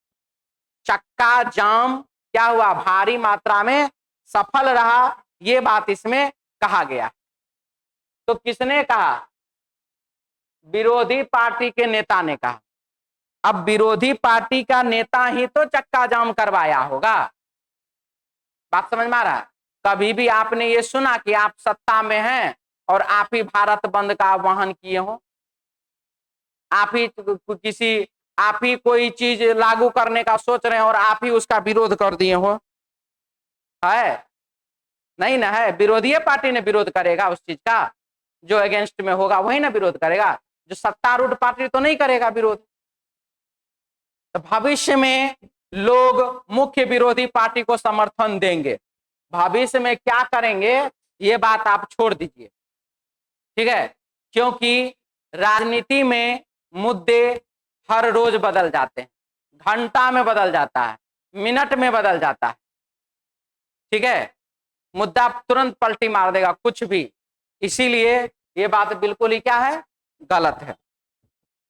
चक्का जाम क्या हुआ? भारी मात्रा में सफल रहा, ये बात इसमें कहा गया। तो किसने कहा? विरोधी पार्टी के नेता ने कहा। अब विरोधी पार्टी का नेता ही तो चक्का जाम करवाया होगा। बात समझ में आ रहा है? कभी भी आपने ये सुना कि आप सत्ता में हैं और आप ही भारत बंद का आह्वान किए हो? आप ही कोई चीज लागू करने का सोच रहे हैं और आप ही उसका विरोध कर दिए हो? है नहीं ना? है विरोधी पार्टी ने विरोध करेगा उस चीज का, जो अगेंस्ट में होगा वही ना विरोध करेगा, जो सत्तारूढ़ पार्टी तो नहीं करेगा विरोध। तो भविष्य में लोग मुख्य विरोधी पार्टी को समर्थन देंगे, भविष्य में क्या करेंगे ये बात आप छोड़ दीजिए, ठीक है, क्योंकि राजनीति में मुद्दे हर रोज बदल जाते हैं, घंटा में बदल जाता है, मिनट में बदल जाता है, ठीक है, मुद्दा तुरंत पलटी मार देगा कुछ भी। इसीलिए ये बात बिल्कुल ही क्या है? गलत है।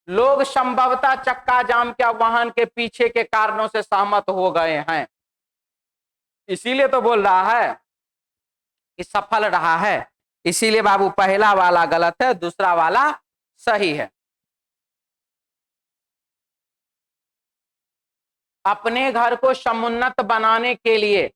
लोग संभवतः चक्का जाम के आह्वान के पीछे के कारणों से सहमत हो गए हैं, इसीलिए तो बोल रहा है कि सफल रहा है। इसीलिए बाबू पहला वाला गलत है, दूसरा वाला सही है। अपने घर को समुन्नत बनाने के लिए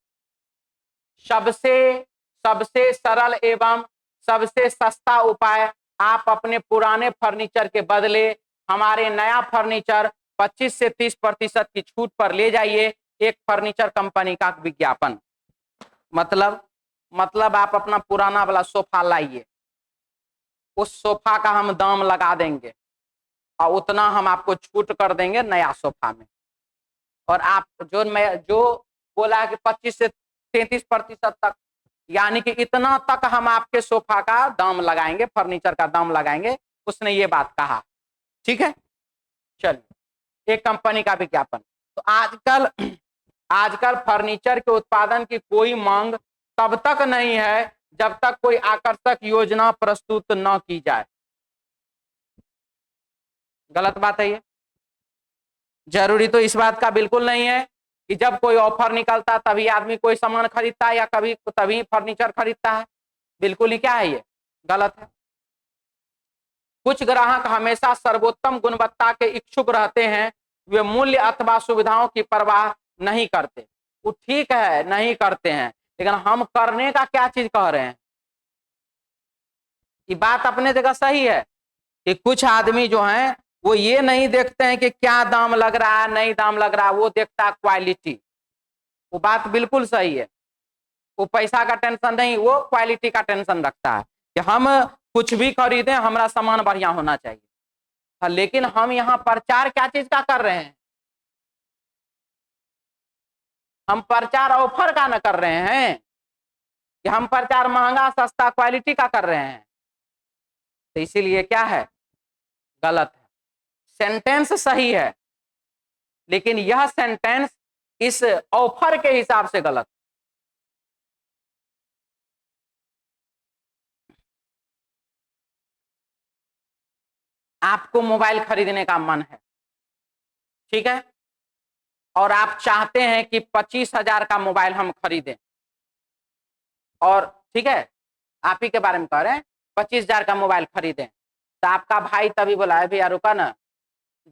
सबसे सरल एवं सबसे सस्ता उपाय, आप अपने पुराने फर्नीचर के बदले हमारे नया फर्नीचर 25 से 30% की छूट पर ले जाइए। एक फर्नीचर कंपनी का विज्ञापन। मतलब आप अपना पुराना वाला सोफा लाइए, उस सोफा का हम दाम लगा देंगे और उतना हम आपको छूट कर देंगे नया सोफा में। और आप जो बोला है कि 25 से 33% तक, यानी कि इतना तक हम आपके सोफा का दाम लगाएंगे, फर्नीचर का दाम लगाएंगे, उसने ये बात कहा, ठीक है। चलिए, एक कंपनी का विज्ञापन। तो आजकल फर्नीचर के उत्पादन की कोई मांग तब तक नहीं है जब तक कोई आकर्षक योजना प्रस्तुत न की जाए। गलत बात है ये। जरूरी तो इस बात का बिल्कुल नहीं है कि जब कोई ऑफर निकलता तभी आदमी कोई सामान खरीदता है या कभी तभी फर्नीचर खरीदता है। बिल्कुल ही क्या है ये? गलत है। कुछ ग्राहक हमेशा सर्वोत्तम गुणवत्ता के इच्छुक रहते हैं, वे मूल्य अथवा सुविधाओं की परवाह नहीं करते। वो ठीक है, नहीं करते हैं, लेकिन हम करने का क्या चीज कह रहे हैं? ये बात अपने जगह सही है कि कुछ आदमी जो हैं वो ये नहीं देखते हैं कि क्या दाम लग रहा है, नहीं दाम लग रहा है, वो देखता है क्वालिटी। वो बात बिल्कुल सही है। वो पैसा का टेंशन नहीं, वो क्वालिटी का टेंशन रखता है कि हम कुछ भी खरीदें, हमारा सामान बढ़िया होना चाहिए। हाँ, लेकिन हम यहाँ प्रचार क्या चीज का कर रहे हैं? हम प्रचार ऑफर का न कर रहे हैं कि हम प्रचार महंगा सस्ता क्वालिटी का कर रहे हैं। तो इसीलिए क्या है, गलत है। सेंटेंस सही है, लेकिन यह सेंटेंस इस ऑफर के हिसाब से गलत। आपको मोबाइल खरीदने का मन है, ठीक है, और आप चाहते हैं कि 25,000 का मोबाइल हम खरीदें, और ठीक है, आप ही के बारे में कह रहे हैं 25,000 का मोबाइल खरीदें, तो आपका भाई तभी बोला है भैया रुका ना,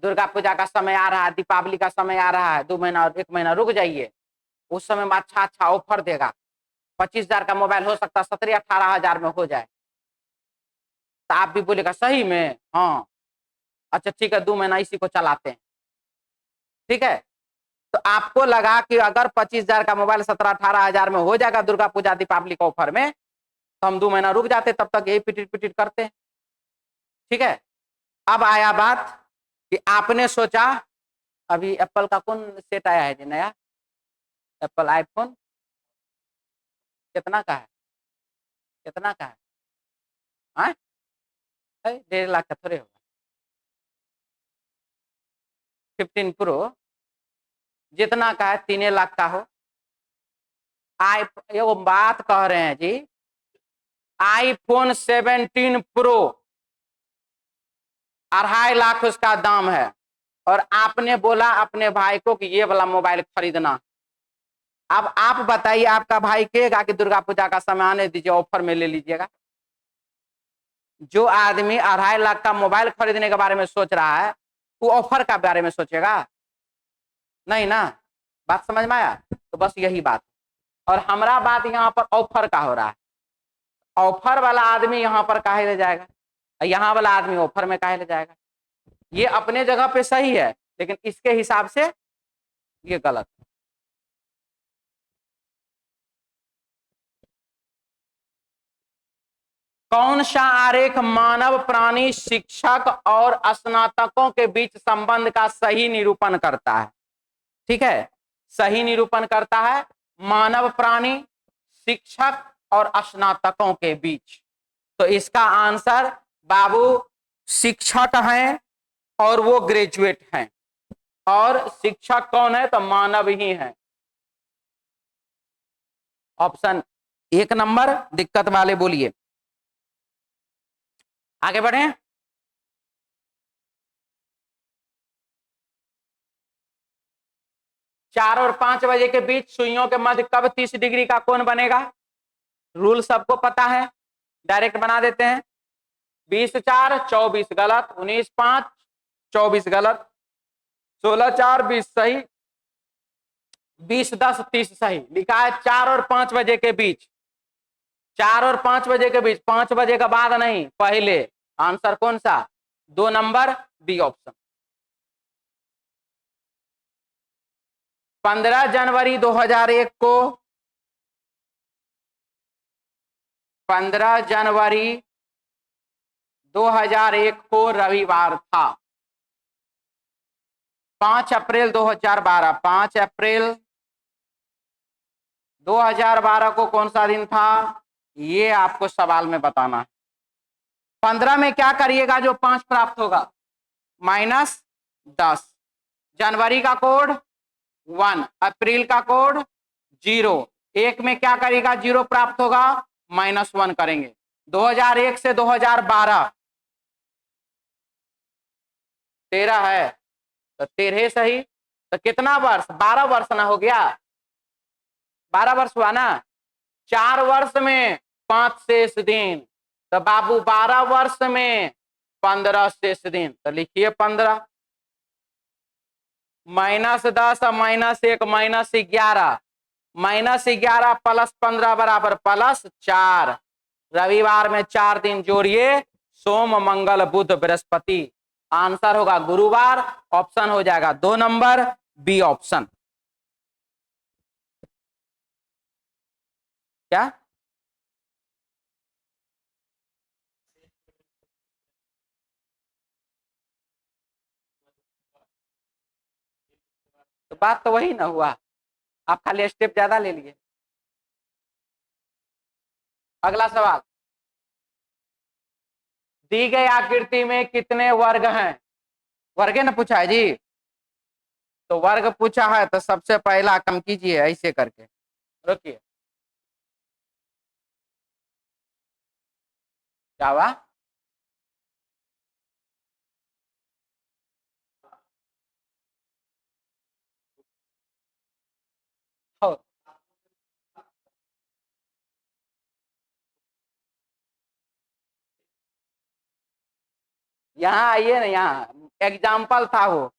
दुर्गा पूजा का समय आ रहा है, दीपावली का समय आ रहा है, 2 महीना और 1 महीना रुक जाइए, उस समय में अच्छा अच्छा ऑफर देगा, 25,000 का मोबाइल हो सकता है 17-18 हजार में हो जाए। तो आप भी बोलेगा सही में, हाँ अच्छा ठीक है 2 महीना इसी को चलाते हैं, ठीक है। तो आपको लगा कि अगर 25,000 का मोबाइल 17-18 हजार में हो जाएगा दुर्गा पूजा दीपावली के ऑफर में, तो हम 2 महीना रुक जाते, तब तक यही पिटिट पिटिट करते, ठीक है। अब आया बात कि आपने सोचा, अभी एप्पल का कौन सेट आया है जी नया, एप्पल आईफोन कितना का है, कितना का है, हाँ 1.5 लाख का थोड़े होगा, 15 प्रो जितना का है 3 लाख का हो। आई एगो बात कह रहे हैं जी, आईफोन 17 प्रो 2.5 लाख उसका दाम है, और आपने बोला अपने भाई को कि ये वाला मोबाइल खरीदना। अब आप बताइए आपका भाई कहेगा कि दुर्गा पूजा का समय आने दीजिए ऑफर में ले लीजिएगा? जो आदमी 2.5 लाख का मोबाइल खरीदने के बारे में सोच रहा है, वो ऑफर का बारे में सोचेगा नहीं ना। बात समझ में आया? तो बस यही बात, और हमारा बात यहाँ पर ऑफर का हो रहा है। ऑफर वाला आदमी यहाँ पर काहे ले जाएगा, यहाँ वाला आदमी ऑफर में काहे ले जाएगा? ये अपने जगह पे सही है, लेकिन इसके हिसाब से ये गलत है। कौन सा आरेख मानव प्राणी शिक्षक और स्नातकों के बीच संबंध का सही निरूपण करता है? ठीक है, सही निरूपण करता है मानव प्राणी शिक्षक और स्नातकों के बीच। तो इसका आंसर बाबू शिक्षक हैं और वो ग्रेजुएट हैं, और शिक्षक कौन है? तो मानव ही है। ऑप्शन 1 नंबर दिक्कत वाले बोलिए। आगे बढ़े। 4 और 5 बजे के बीच सुइयों के मध्य कब 30 डिग्री का कोण बनेगा? रूल सबको पता है, डायरेक्ट बना देते हैं। 20-4 24 गलत, 19-5 24 गलत, 16-4 20 सही, 20-10 30 सही। लिखा है 4 और 5 बजे के बीच, 4 और 5 बजे के बीच, 5 बजे के बाद नहीं, पहले। आंसर कौन सा? 2 नंबर बी ऑप्शन। 15 जनवरी 2001 को, 15 जनवरी 2001 को रविवार था। 5 अप्रैल 2012, 5 अप्रैल 2012 को कौन सा दिन था? ये आपको सवाल में बताना है। 15 में क्या करिएगा जो 5 प्राप्त होगा? -10। जनवरी का कोड 1, अप्रैल का कोड 0, 1 में क्या करेगा? 0 प्राप्त होगा, -1 करेंगे। 2001 से 2012 13 है, तो 13 सही। तो कितना वर्ष? 12 वर्ष ना हो गया? 12 वर्ष हुआ ना। 4 वर्ष में 5 शेष दिन, तो बाबू 12 वर्ष में 15 शेष दिन, तो लिखिए 15। -10 और -1 -11, -11 + 15 बराबर +4। रविवार में 4 दिन जोड़िए, सोम मंगल बुध बृहस्पति। आंसर होगा गुरुवार। ऑप्शन हो जाएगा 2 नंबर बी ऑप्शन। क्या? तो बात तो वही ना हुआ, आप खाली स्टेप ज्यादा ले लिए। अगला सवाल, दी गई आकृति में कितने वर्ग हैं? वर्ग है ना पूछा है जी, तो वर्ग पूछा है तो सबसे पहला कम कीजिए ऐसे करके, रुकिए, क्या हुआ? हो, यहाँ आइए ना, यहाँ एग्जाम्पल था वो,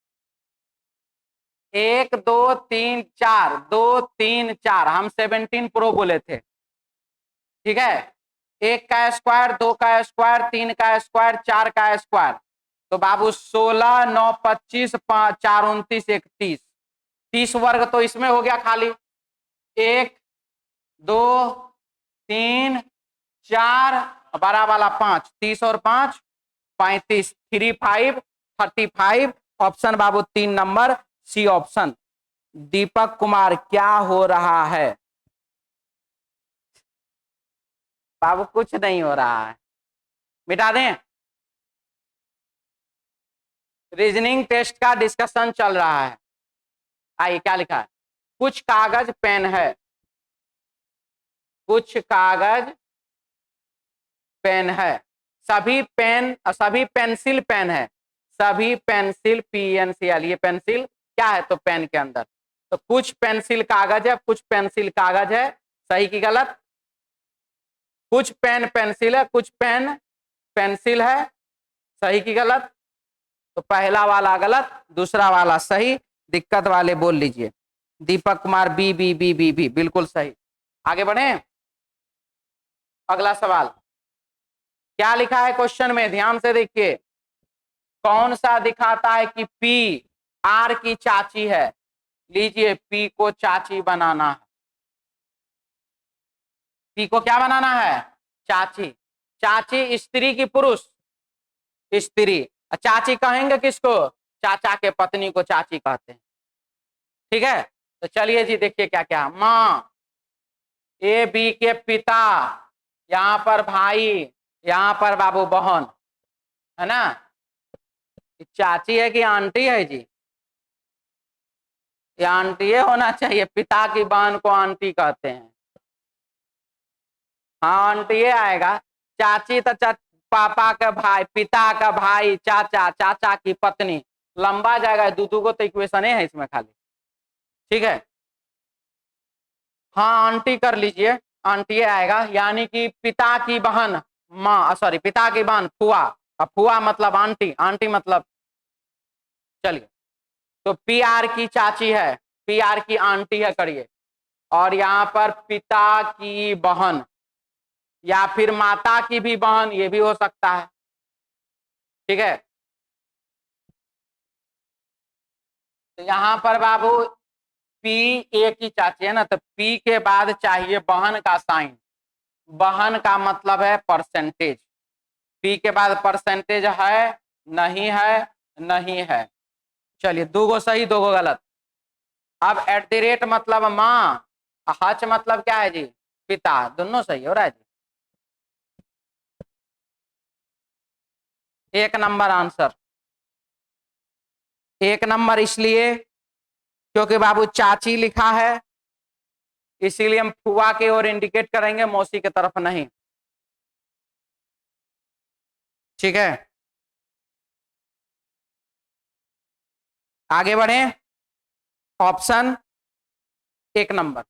1 2 3 4, 2 3 4, हम 17 प्रो बोले थे, ठीक है। 1 का स्क्वायर, 2 का स्क्वायर, 3 का स्क्वायर, 4 का स्क्वायर, तो बाबू 16 9 25 5 4 29 1 30, 30 वर्ग तो इसमें हो गया खाली। 1 2 3 4 बड़ा वाला 5, 30 और 5 35, 3 5 35, ऑप्शन बाबू 3 number C option. Deepak Kumar क्या हो रहा है? बाबू कुछ नहीं हो रहा है, मिटा दें। रीजनिंग टेस्ट का डिस्कशन चल रहा है। आइए क्या लिखा है? कुछ कागज पेन है, कुछ कागज पेन है, सभी पेन, सभी पेंसिल पेन है, सभी पेंसिल PNCL, ये पेंसिल क्या है तो पेन के अंदर, तो कुछ पेंसिल कागज है, कुछ पेंसिल कागज है, सही की गलत? कुछ पेन पेंसिल है, कुछ पेन पेंसिल है, सही की गलत? तो पहला वाला गलत, दूसरा वाला सही, दिक्कत वाले बोल लीजिए। Deepak Kumar B B B B B बिल्कुल सही। आगे बढ़े, अगला सवाल क्या लिखा है क्वेश्चन में, ध्यान से देखिए। कौन सा दिखाता है कि पी आर की चाची है? लीजिए, पी को चाची बनाना है, पी को क्या बनाना है? चाची। चाची स्त्री की पुरुष? स्त्री। चाची कहेंगे किसको? चाचा के पत्नी को चाची कहते हैं, ठीक है। तो चलिए जी देखिए क्या क्या, माँ, ए बी के पिता, यहाँ पर भाई, यहाँ पर बाबू बहन, है ना। चाची है कि आंटी है जी? ये आंटी होना चाहिए, पिता की बहन को आंटी कहते हैं। हाँ आंटी आएगा। चाची तो पापा का भाई, पिता का भाई, चाचा, चाचा की पत्नी, लंबा जाएगा, दू को तो इक्वेशन है इसमें खाली, ठीक है। हाँ आंटी कर लीजिए, आंटी आएगा, यानी कि पिता की बहन माँ, सॉरी पिता की बहन फुआ, अब फुआ मतलब आंटी, आंटी मतलब, चलिए। तो पी आर की चाची है, पी आर की आंटी है करिए, और यहाँ पर पिता की बहन या फिर माता की भी बहन, ये भी हो सकता है, ठीक है। तो यहाँ पर बाबू पी ए की चाची है ना, तो पी के बाद चाहिए बहन का साइन, बहन का मतलब है परसेंटेज, पी के बाद परसेंटेज है नहीं है, नहीं है, चलिए दो गो सही दो गो गलत। अब एट द रेट मतलब माँ, हच मतलब क्या है जी? पिता, दोनों सही हो रहा है जी, 1 नंबर आंसर। 1 नंबर इसलिए क्योंकि बाबू चाची लिखा है, इसीलिए हम फुआ की ओर इंडिकेट करेंगे, मौसी की तरफ नहीं, ठीक है। आगे बढ़े, ऑप्शन 1 नंबर।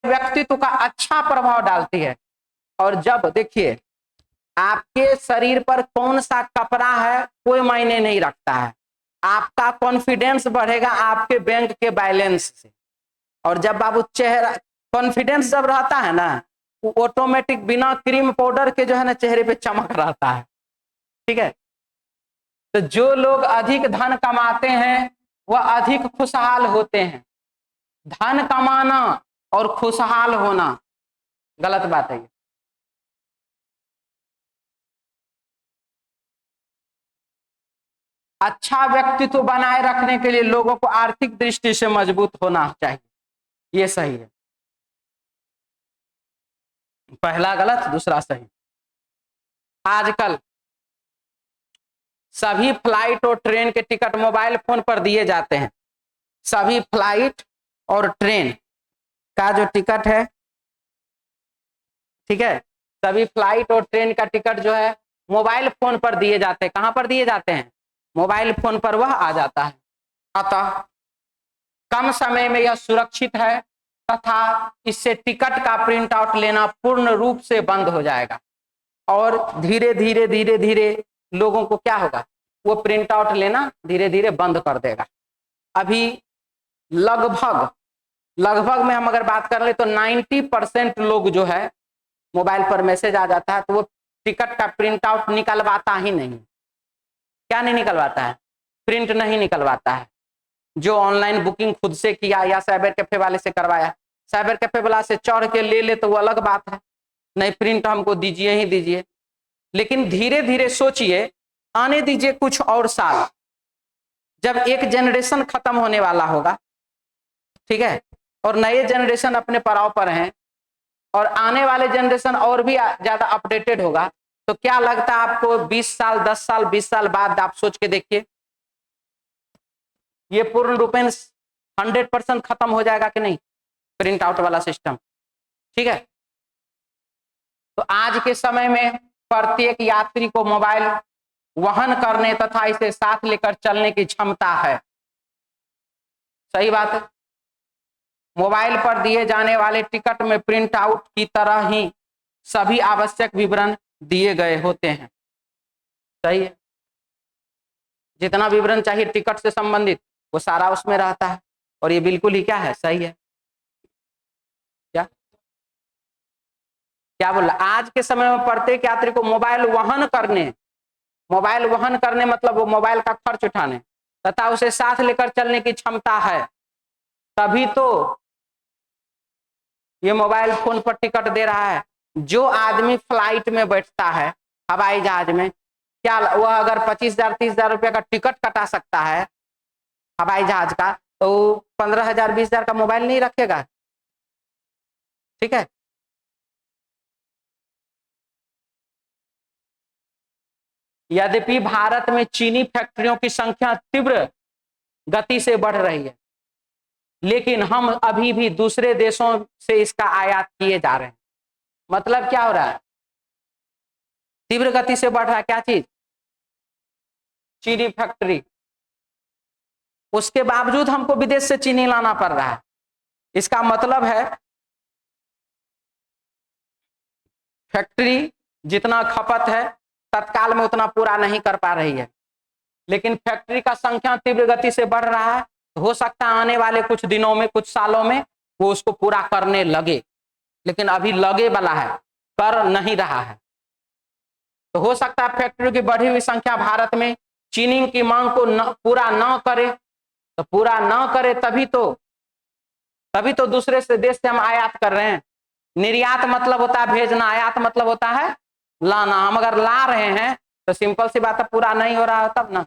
व्यक्तित्व का अच्छा प्रभाव डालती है। और जब देखिए आपके शरीर पर कौन सा कपड़ा है कोई मायने नहीं रखता है, आपका कॉन्फिडेंस बढ़ेगा आपके बैंक के बैलेंस से। और जब बाबू चेहरा कॉन्फिडेंस जब रहता है ना, वो ऑटोमेटिक बिना क्रीम पाउडर के जो है ना चेहरे पे चमक रहता है। ठीक है, तो जो लोग अधिक धन कमाते हैं वह अधिक खुशहाल होते हैं। धन कमाना और खुशहाल होना गलत बात है। अच्छा व्यक्तित्व बनाए रखने के लिए लोगों को आर्थिक दृष्टि से मजबूत होना चाहिए, ये सही है। पहला गलत दूसरा सही। आजकल सभी फ्लाइट और ट्रेन के टिकट मोबाइल फोन पर दिए जाते हैं। सभी फ्लाइट और ट्रेन का जो टिकट है, ठीक है, सभी फ्लाइट और ट्रेन का टिकट जो है मोबाइल फोन पर दिए जाते हैं। कहां पर दिए जाते हैं? मोबाइल फोन पर वह आ जाता है। अतः कम समय में यह सुरक्षित है तथा इससे टिकट का प्रिंट आउट लेना पूर्ण रूप से बंद हो जाएगा। और धीरे धीरे धीरे धीरे लोगों को क्या होगा, वो प्रिंट आउट लेना धीरे धीरे बंद कर देगा। अभी लगभग में हम अगर बात कर ले तो 90% लोग जो है मोबाइल पर मैसेज आ जाता है तो वो टिकट का प्रिंट आउट निकलवाता ही नहीं। क्या नहीं निकलवाता है? प्रिंट नहीं निकलवाता है। जो ऑनलाइन बुकिंग खुद से किया या साइबर कैफे वाले से करवाया, साइबर कैफे वाला से चढ़ के ले तो वो अलग बात है, नहीं प्रिंट हमको दीजिए ही दीजिए। लेकिन धीरे धीरे सोचिए, आने दीजिए कुछ और साल, जब एक जनरेशन खत्म होने वाला होगा, ठीक है, और नए जनरेशन अपने पड़ाव पर हैं और आने वाले जनरेशन और भी ज्यादा अपडेटेड होगा, तो क्या लगता है आपको 20 साल 10 साल 20 साल बाद आप सोच के देखिए, ये पूर्ण रूपेण 100% खत्म हो जाएगा कि नहीं प्रिंट आउट वाला सिस्टम। ठीक है, तो आज के समय में प्रत्येक यात्री को मोबाइल वहन करने तथा इसे साथ लेकर चलने की क्षमता है। सही बात है। मोबाइल पर दिए जाने वाले टिकट में प्रिंट आउट की तरह ही सभी आवश्यक विवरण दिए गए होते हैं। सही है, जितना विवरण चाहिए टिकट से संबंधित वो सारा उसमें रहता है। और ये बिल्कुल ही क्या है, सही है। क्या बोला? आज के समय में प्रत्येक यात्री को मोबाइल वहन करने मतलब वो मोबाइल का खर्च उठाने तथा उसे साथ लेकर चलने की क्षमता है। तभी तो ये मोबाइल फोन पर टिकट दे रहा है। जो आदमी फ्लाइट में बैठता है हवाई जहाज में, क्या वह अगर 25,000 30,000 रुपये का टिकट कटा सकता है हवाई जहाज का, तो 15,000 20,000 का मोबाइल नहीं रखेगा? ठीक है, यद्यपि भारत में चीनी फैक्ट्रियों की संख्या तीव्र गति से बढ़ रही है, लेकिन हम अभी भी दूसरे देशों से इसका आयात किए जा रहे हैं। मतलब क्या हो रहा है? तीव्र गति से बढ़ रहा है क्या चीज? चीनी फैक्ट्री। उसके बावजूद हमको विदेश से चीनी लाना पड़ रहा है। इसका मतलब है फैक्ट्री जितना खपत है तत्काल में उतना पूरा नहीं कर पा रही है, लेकिन फैक्ट्री का संख्या तीव्र गति से बढ़ रहा है। हो सकता है आने वाले कुछ दिनों में कुछ सालों में वो उसको पूरा करने लगे, लेकिन अभी लगे वाला है, कर नहीं रहा है। तो हो सकता है फैक्ट्री की बढ़ी हुई संख्या भारत में चीनी की मांग को पूरा न करे, तो पूरा न करे तभी तो दूसरे से देश से हम आयात कर रहे हैं। निर्यात मतलब होता है भेजना, आयात मतलब होता है लाना। हम अगर ला रहे हैं तो सिंपल सी बात है पूरा नहीं हो रहा है तब ना।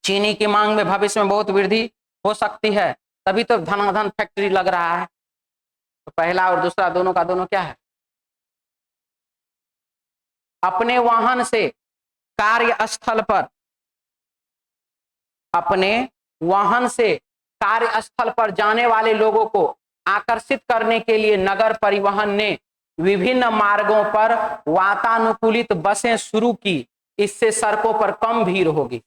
चीनी की मांग में भविष्य में बहुत वृद्धि हो सकती है, तभी तो धनाधन फैक्ट्री लग रहा है। तो पहला और दूसरा दोनों का दोनों क्या है? अपने वाहन से कार्यस्थल पर जाने वाले लोगों को आकर्षित करने के लिए नगर परिवहन ने विभिन्न मार्गों पर वातानुकूलित बसें शुरू की। इससे सड़कों पर कम भीड़ होगी।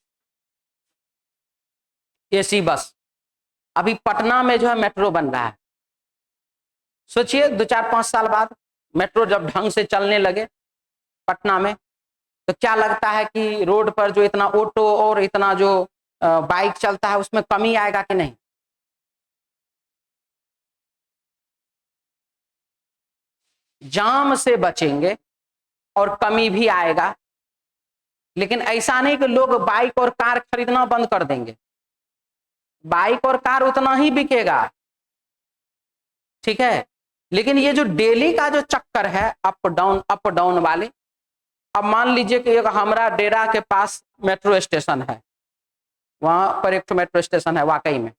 एसी बस अभी पटना में जो है मेट्रो बन रहा है। सोचिए 2-4-5 साल बाद मेट्रो जब ढंग से चलने लगे पटना में, तो क्या लगता है कि रोड पर जो इतना ऑटो और इतना जो बाइक चलता है उसमें कमी आएगा कि नहीं? जाम से बचेंगे और कमी भी आएगा, लेकिन ऐसा नहीं कि लोग बाइक और कार खरीदना बंद कर देंगे। बाइक और कार उतना ही बिकेगा, ठीक है, लेकिन ये जो डेली का जो चक्कर है अप डाउन वाले, अब मान लीजिए कि एक हमारा डेरा के पास मेट्रो स्टेशन है, वहां पर एक मेट्रो स्टेशन है, वाकई में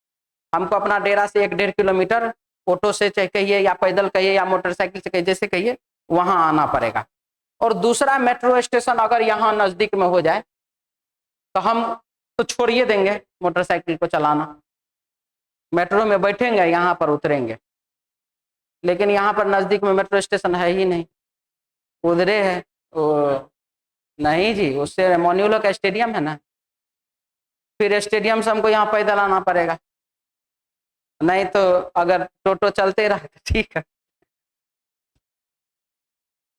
हमको अपना डेरा से 1-1.5 किलोमीटर ऑटो से कहिए या पैदल कहिए या मोटरसाइकिल से कहिए, जैसे कहिए वहां आना पड़ेगा। और दूसरा मेट्रो स्टेशन अगर यहाँ नजदीक में हो जाए तो हम तो छोड़िए देंगे मोटरसाइकिल को चलाना, मेट्रो में बैठेंगे, यहाँ पर उतरेंगे। लेकिन यहाँ पर नजदीक में मेट्रो स्टेशन है ही नहीं, उधरे है वो, नहीं जी, उससे मोन्यूलो का स्टेडियम है ना, फिर स्टेडियम से हमको यहाँ पैदल आना पड़ेगा। नहीं तो अगर टोटो चलते रहे तो ठीक है।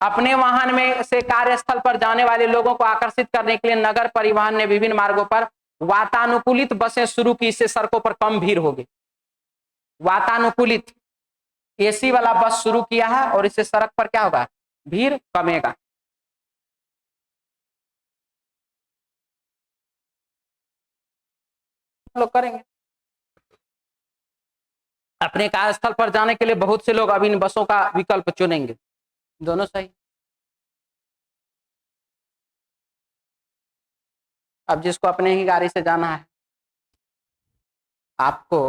अपने वाहन में से कार्यस्थल पर जाने वाले लोगों को आकर्षित करने के लिए नगर परिवहन ने विभिन्न मार्गों पर वातानुकूलित बसें शुरू की, इससे सड़कों पर कम भीड़ होगी। वातानुकूलित एसी वाला बस शुरू किया है और इससे सड़क पर क्या होगा, भीड़ कमेगा। लोग करेंगे अपने कार्यस्थल पर जाने के लिए, बहुत से लोग अब इन बसों का विकल्प चुनेंगे। दोनों सही। अब जिसको अपने ही गाड़ी से जाना है, आपको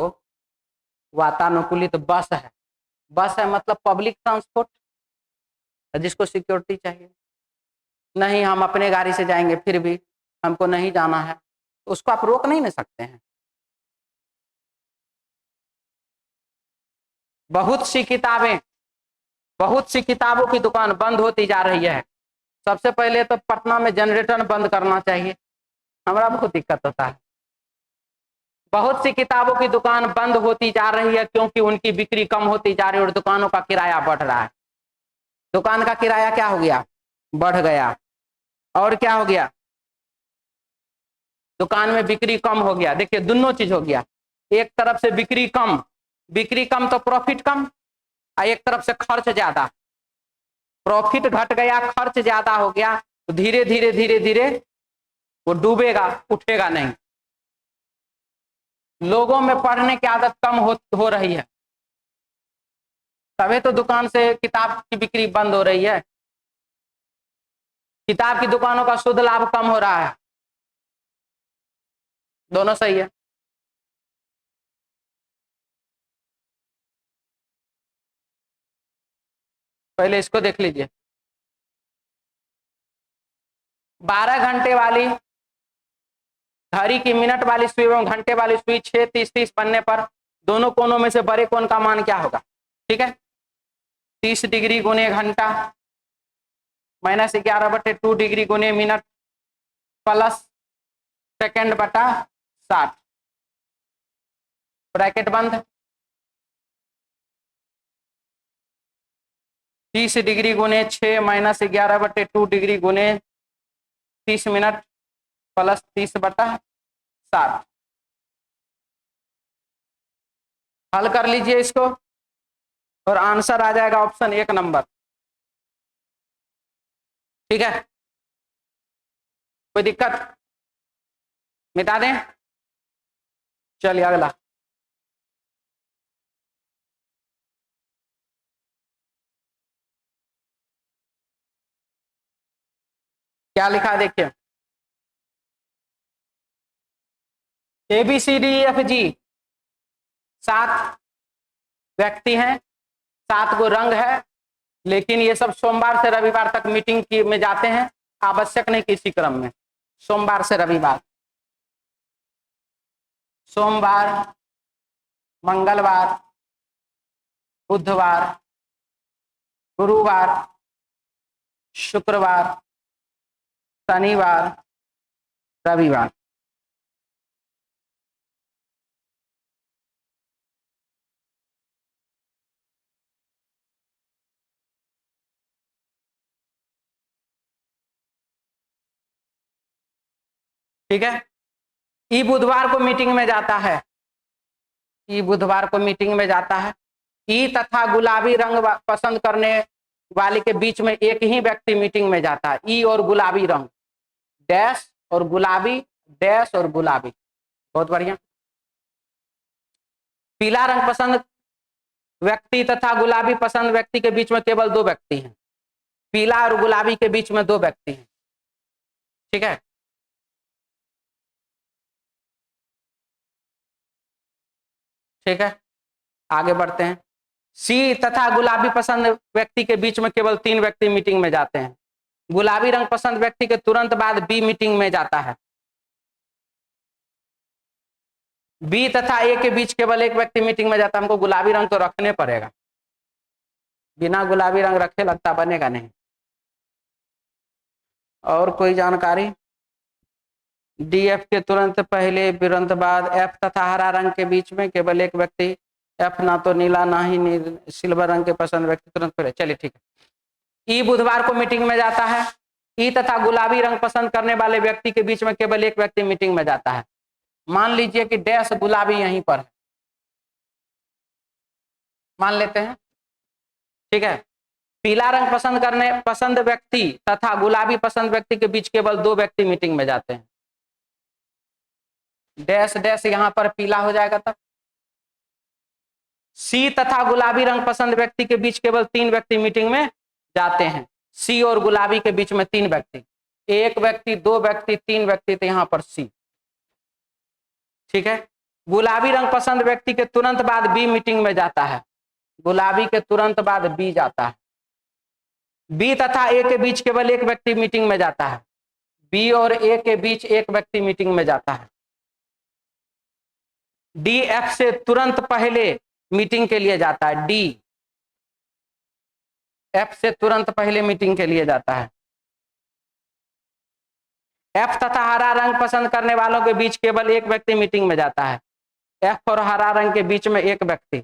वातानुकूलित बस है मतलब पब्लिक ट्रांसपोर्ट, जिसको सिक्योरिटी चाहिए, नहीं हम अपने गाड़ी से जाएंगे फिर भी हमको नहीं जाना है, तो उसको आप रोक नहीं ना सकते हैं। बहुत सी किताबों की दुकान बंद होती जा रही है। सबसे पहले तो पटना में जनरेटर बंद करना चाहिए, हमारा बहुत दिक्कत होता है। बहुत सी किताबों की दुकान बंद होती जा रही है क्योंकि उनकी बिक्री कम होती जा रही है और दुकानों का किराया बढ़ रहा है। दुकान का किराया क्या हो गया, बढ़ गया। और क्या हो गया, दुकान में बिक्री कम हो गया। देखिए दोनों चीज हो गया, एक तरफ से बिक्री कम तो प्रॉफिट कम, और एक तरफ से खर्च ज्यादा, प्रॉफिट घट गया, खर्च ज्यादा हो गया, तो धीरे धीरे वो डूबेगा, उठेगा नहीं। लोगों में पढ़ने की आदत कम हो रही है, तभी तो दुकान से किताब की बिक्री बंद हो रही है। किताब की दुकानों का शुद्ध लाभ कम हो रहा है। दोनों सही है। पहले इसको देख लीजिए, 12 घंटे वाली घड़ी की मिनट वाली सुई एवं घंटे वाली सुई 6:30 पन्ने पर दोनों कोनों में से बड़े कोण का मान क्या होगा, ठीक है, 30 डिग्री गुने घंटा माइनस 11/2 डिग्री गुने मिनट प्लस सेकंड बटा 60, ब्रैकेट बंद। 30 डिग्री गुने 6 माइनस 11/2 डिग्री गुने 30 मिनट प्लस 30/60। हल कर लीजिए इसको और आंसर आ जाएगा ऑप्शन 1 नंबर, ठीक है। कोई दिक्कत, मिटा दें, चलिए अगला। क्या लिखा देखिए, ABCDEFG 7 व्यक्ति हैं, 7 गो रंग है, लेकिन ये सब सोमवार से रविवार तक मीटिंग में जाते हैं, आवश्यक नहीं किसी क्रम में, सोमवार से रविवार, सोमवार, मंगलवार, बुधवार, गुरुवार, शुक्रवार, शनिवार, रविवार। ठीक है। ई बुधवार को मीटिंग में जाता है, ई बुधवार को मीटिंग में जाता है। ई तथा गुलाबी रंग पसंद करने वाले के बीच में एक ही व्यक्ति मीटिंग में जाता है। ई और गुलाबी रंग, डैश और गुलाबी, डैश और गुलाबी। बहुत बढ़िया। पीला रंग पसंद व्यक्ति तथा गुलाबी पसंद व्यक्ति के बीच में केवल 2 व्यक्ति हैं। पीला और गुलाबी के बीच में 2 व्यक्ति हैं। ठीक है। ठीक है, आगे बढ़ते हैं। सी तथा गुलाबी पसंद व्यक्ति के बीच में केवल 3 व्यक्ति मीटिंग में जाते हैं। गुलाबी रंग पसंद व्यक्ति के तुरंत बाद बी मीटिंग में जाता है। बी तथा ए के बीच केवल 1 व्यक्ति मीटिंग में जाता है। हमको गुलाबी रंग तो रखने पड़ेगा, बिना गुलाबी रंग रखे लगता बनेगा नहीं। और कोई जानकारी? डी एफ के तुरंत पहले तुरंत बाद एफ तथा हरा रंग के बीच में केवल 1 व्यक्ति। एफ ना तो नीला ना ही सिल्वर रंग के पसंद व्यक्ति तुरंत पहले। चलिए ठीक है। ई बुधवार को मीटिंग में जाता है। ई तथा गुलाबी रंग पसंद करने वाले व्यक्ति के बीच में केवल 1 व्यक्ति मीटिंग में जाता है। मान लीजिए कि डैश गुलाबी यहीं पर है, मान लेते हैं। ठीक है। पीला रंग पसंद व्यक्ति तथा गुलाबी पसंद व्यक्ति के बीच केवल 2 व्यक्ति मीटिंग में जाते हैं। डैश डैश यहां पर पीला हो जाएगा तब। सी तथा गुलाबी रंग पसंद व्यक्ति के बीच केवल 3 व्यक्ति मीटिंग में जाते हैं। सी और गुलाबी के बीच में 3 व्यक्ति, 1 व्यक्ति, 2 व्यक्ति, 3 व्यक्ति, तो यहां पर सी। ठीक है। गुलाबी रंग पसंद व्यक्ति के तुरंत बाद बी मीटिंग में जाता है। गुलाबी के तुरंत बाद बी जाता है। बी तथा ए के बीच केवल 1 व्यक्ति मीटिंग में जाता है। बी और ए के बीच 1 व्यक्ति मीटिंग में जाता है। डी एफ से तुरंत पहले मीटिंग के लिए जाता है। डी एफ से तुरंत पहले मीटिंग के लिए जाता है। एफ तथा हरा रंग पसंद करने वालों के बीच केवल 1 व्यक्ति मीटिंग में जाता है। एफ और हरा रंग के बीच में 1 व्यक्ति।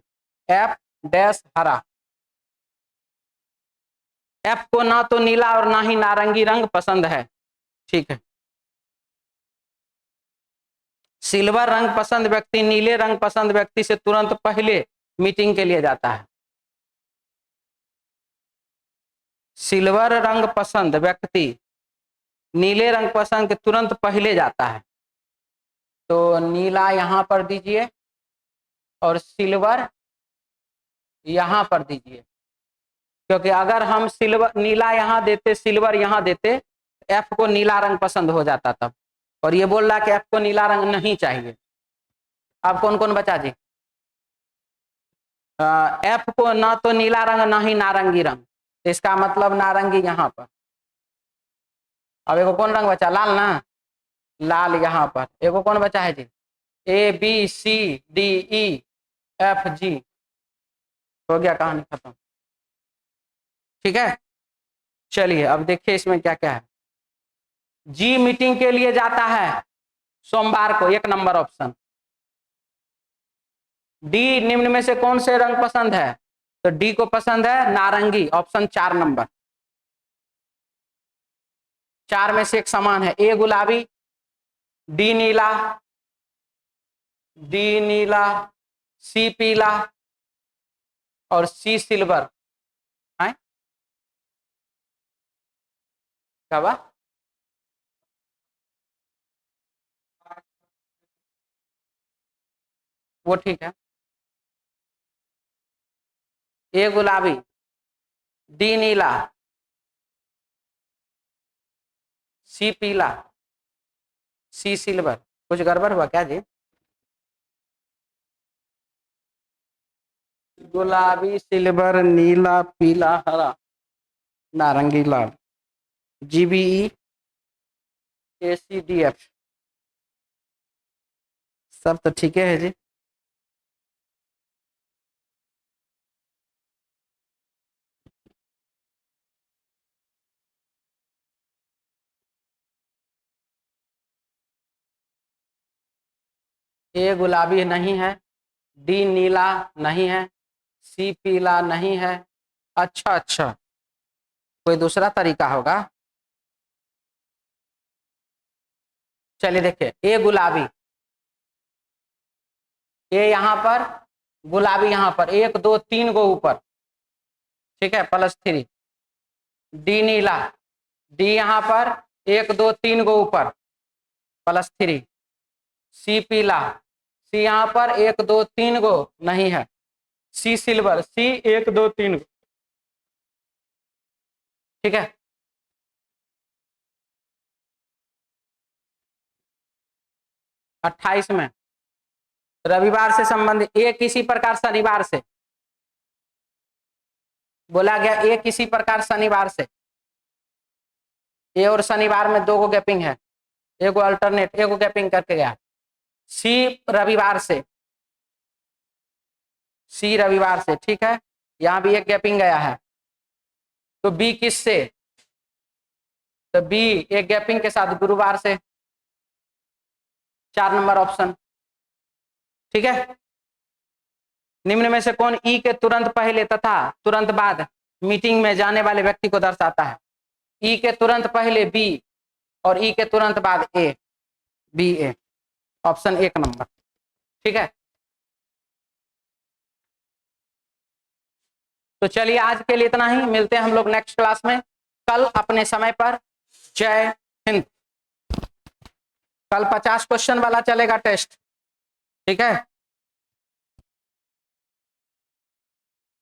एफ डैश हरा। एफ को ना तो नीला और ना ही नारंगी रंग पसंद है। ठीक है। सिल्वर रंग पसंद व्यक्ति नीले रंग पसंद व्यक्ति से तुरंत पहले मीटिंग के लिए जाता है। सिल्वर रंग पसंद व्यक्ति नीले रंग पसंद के तुरंत पहले जाता है। तो नीला यहां पर दीजिए और सिल्वर यहां पर दीजिए, क्योंकि अगर हम सिल्वर नीला यहां देते सिल्वर यहां देते, एफ को नीला रंग पसंद हो जाता तब। और ये बोल रहा कि एफ को नीला रंग नहीं चाहिए। अब कौन कौन बचा जी? एफ को ना तो नीला रंग ना ही नारंगी रंग, इसका मतलब नारंगी यहां पर। अब एगो कौन रंग बचा? लाल ना, लाल यहां पर। एगो कौन बचा है जी? A B C D E F G. हो गया, कहानी खत्म। ठीक है। चलिए अब देखिए इसमें क्या क्या है। जी मीटिंग के लिए जाता है सोमवार को, 1 नंबर ऑप्शन। डी निम्न में से कौन से रंग पसंद है? तो डी को पसंद है नारंगी, ऑप्शन 4 नंबर। 4 में से एक समान है। ए गुलाबी, डी नीला, डी नीला, सी पीला और सी सिल्वर। है क्या बा? वो ठीक है। ए गुलाबी, डी नीला, सी पीला, सी सिल्वर। कुछ गड़बड़ हुआ क्या जी? गुलाबी, सिल्वर, नीला, पीला, हरा, नारंगी, लाल। जीबीई, एसीडीएफ, सब तो ठीक है जी। ए गुलाबी नहीं है, डी नीला नहीं है, सी पीला नहीं है। अच्छा अच्छा, कोई दूसरा तरीका होगा। चलिए देखिए, ए गुलाबी, ए यहां पर, गुलाबी यहां पर, 1 2 3 गो ऊपर, ठीक है, +3। डी नीला, डी यहां पर 1 2 3 गो ऊपर, +3। सी पीला, सी यहां पर 1 2 3 गो नहीं है। सी सिल्वर, सी 1 2 3 गो, ठीक है। अट्ठाईस में रविवार से संबंधित, ए किसी प्रकार शनिवार से बोला गया, ए किसी प्रकार शनिवार से, ए और शनिवार में 2 गो गैपिंग है, एगो अल्टरनेट, एगो गैपिंग करके गया। सी रविवार से, सी रविवार से, ठीक है, यहां भी एक गैपिंग गया है। तो बी किससे, तो बी एक गैपिंग के साथ गुरुवार से, 4 नंबर ऑप्शन, ठीक है। निम्न में से कौन ई के तुरंत पहले तथा तुरंत बाद मीटिंग में जाने वाले व्यक्ति को दर्शाता है। ई के तुरंत पहले बी और ई के तुरंत बाद ए, बी ए, ऑप्शन 1 नंबर, ठीक है। तो चलिए आज के लिए इतना ही, मिलते हैं हम लोग नेक्स्ट क्लास में कल अपने समय पर। जय हिंद। कल 50 क्वेश्चन वाला चलेगा टेस्ट, ठीक है।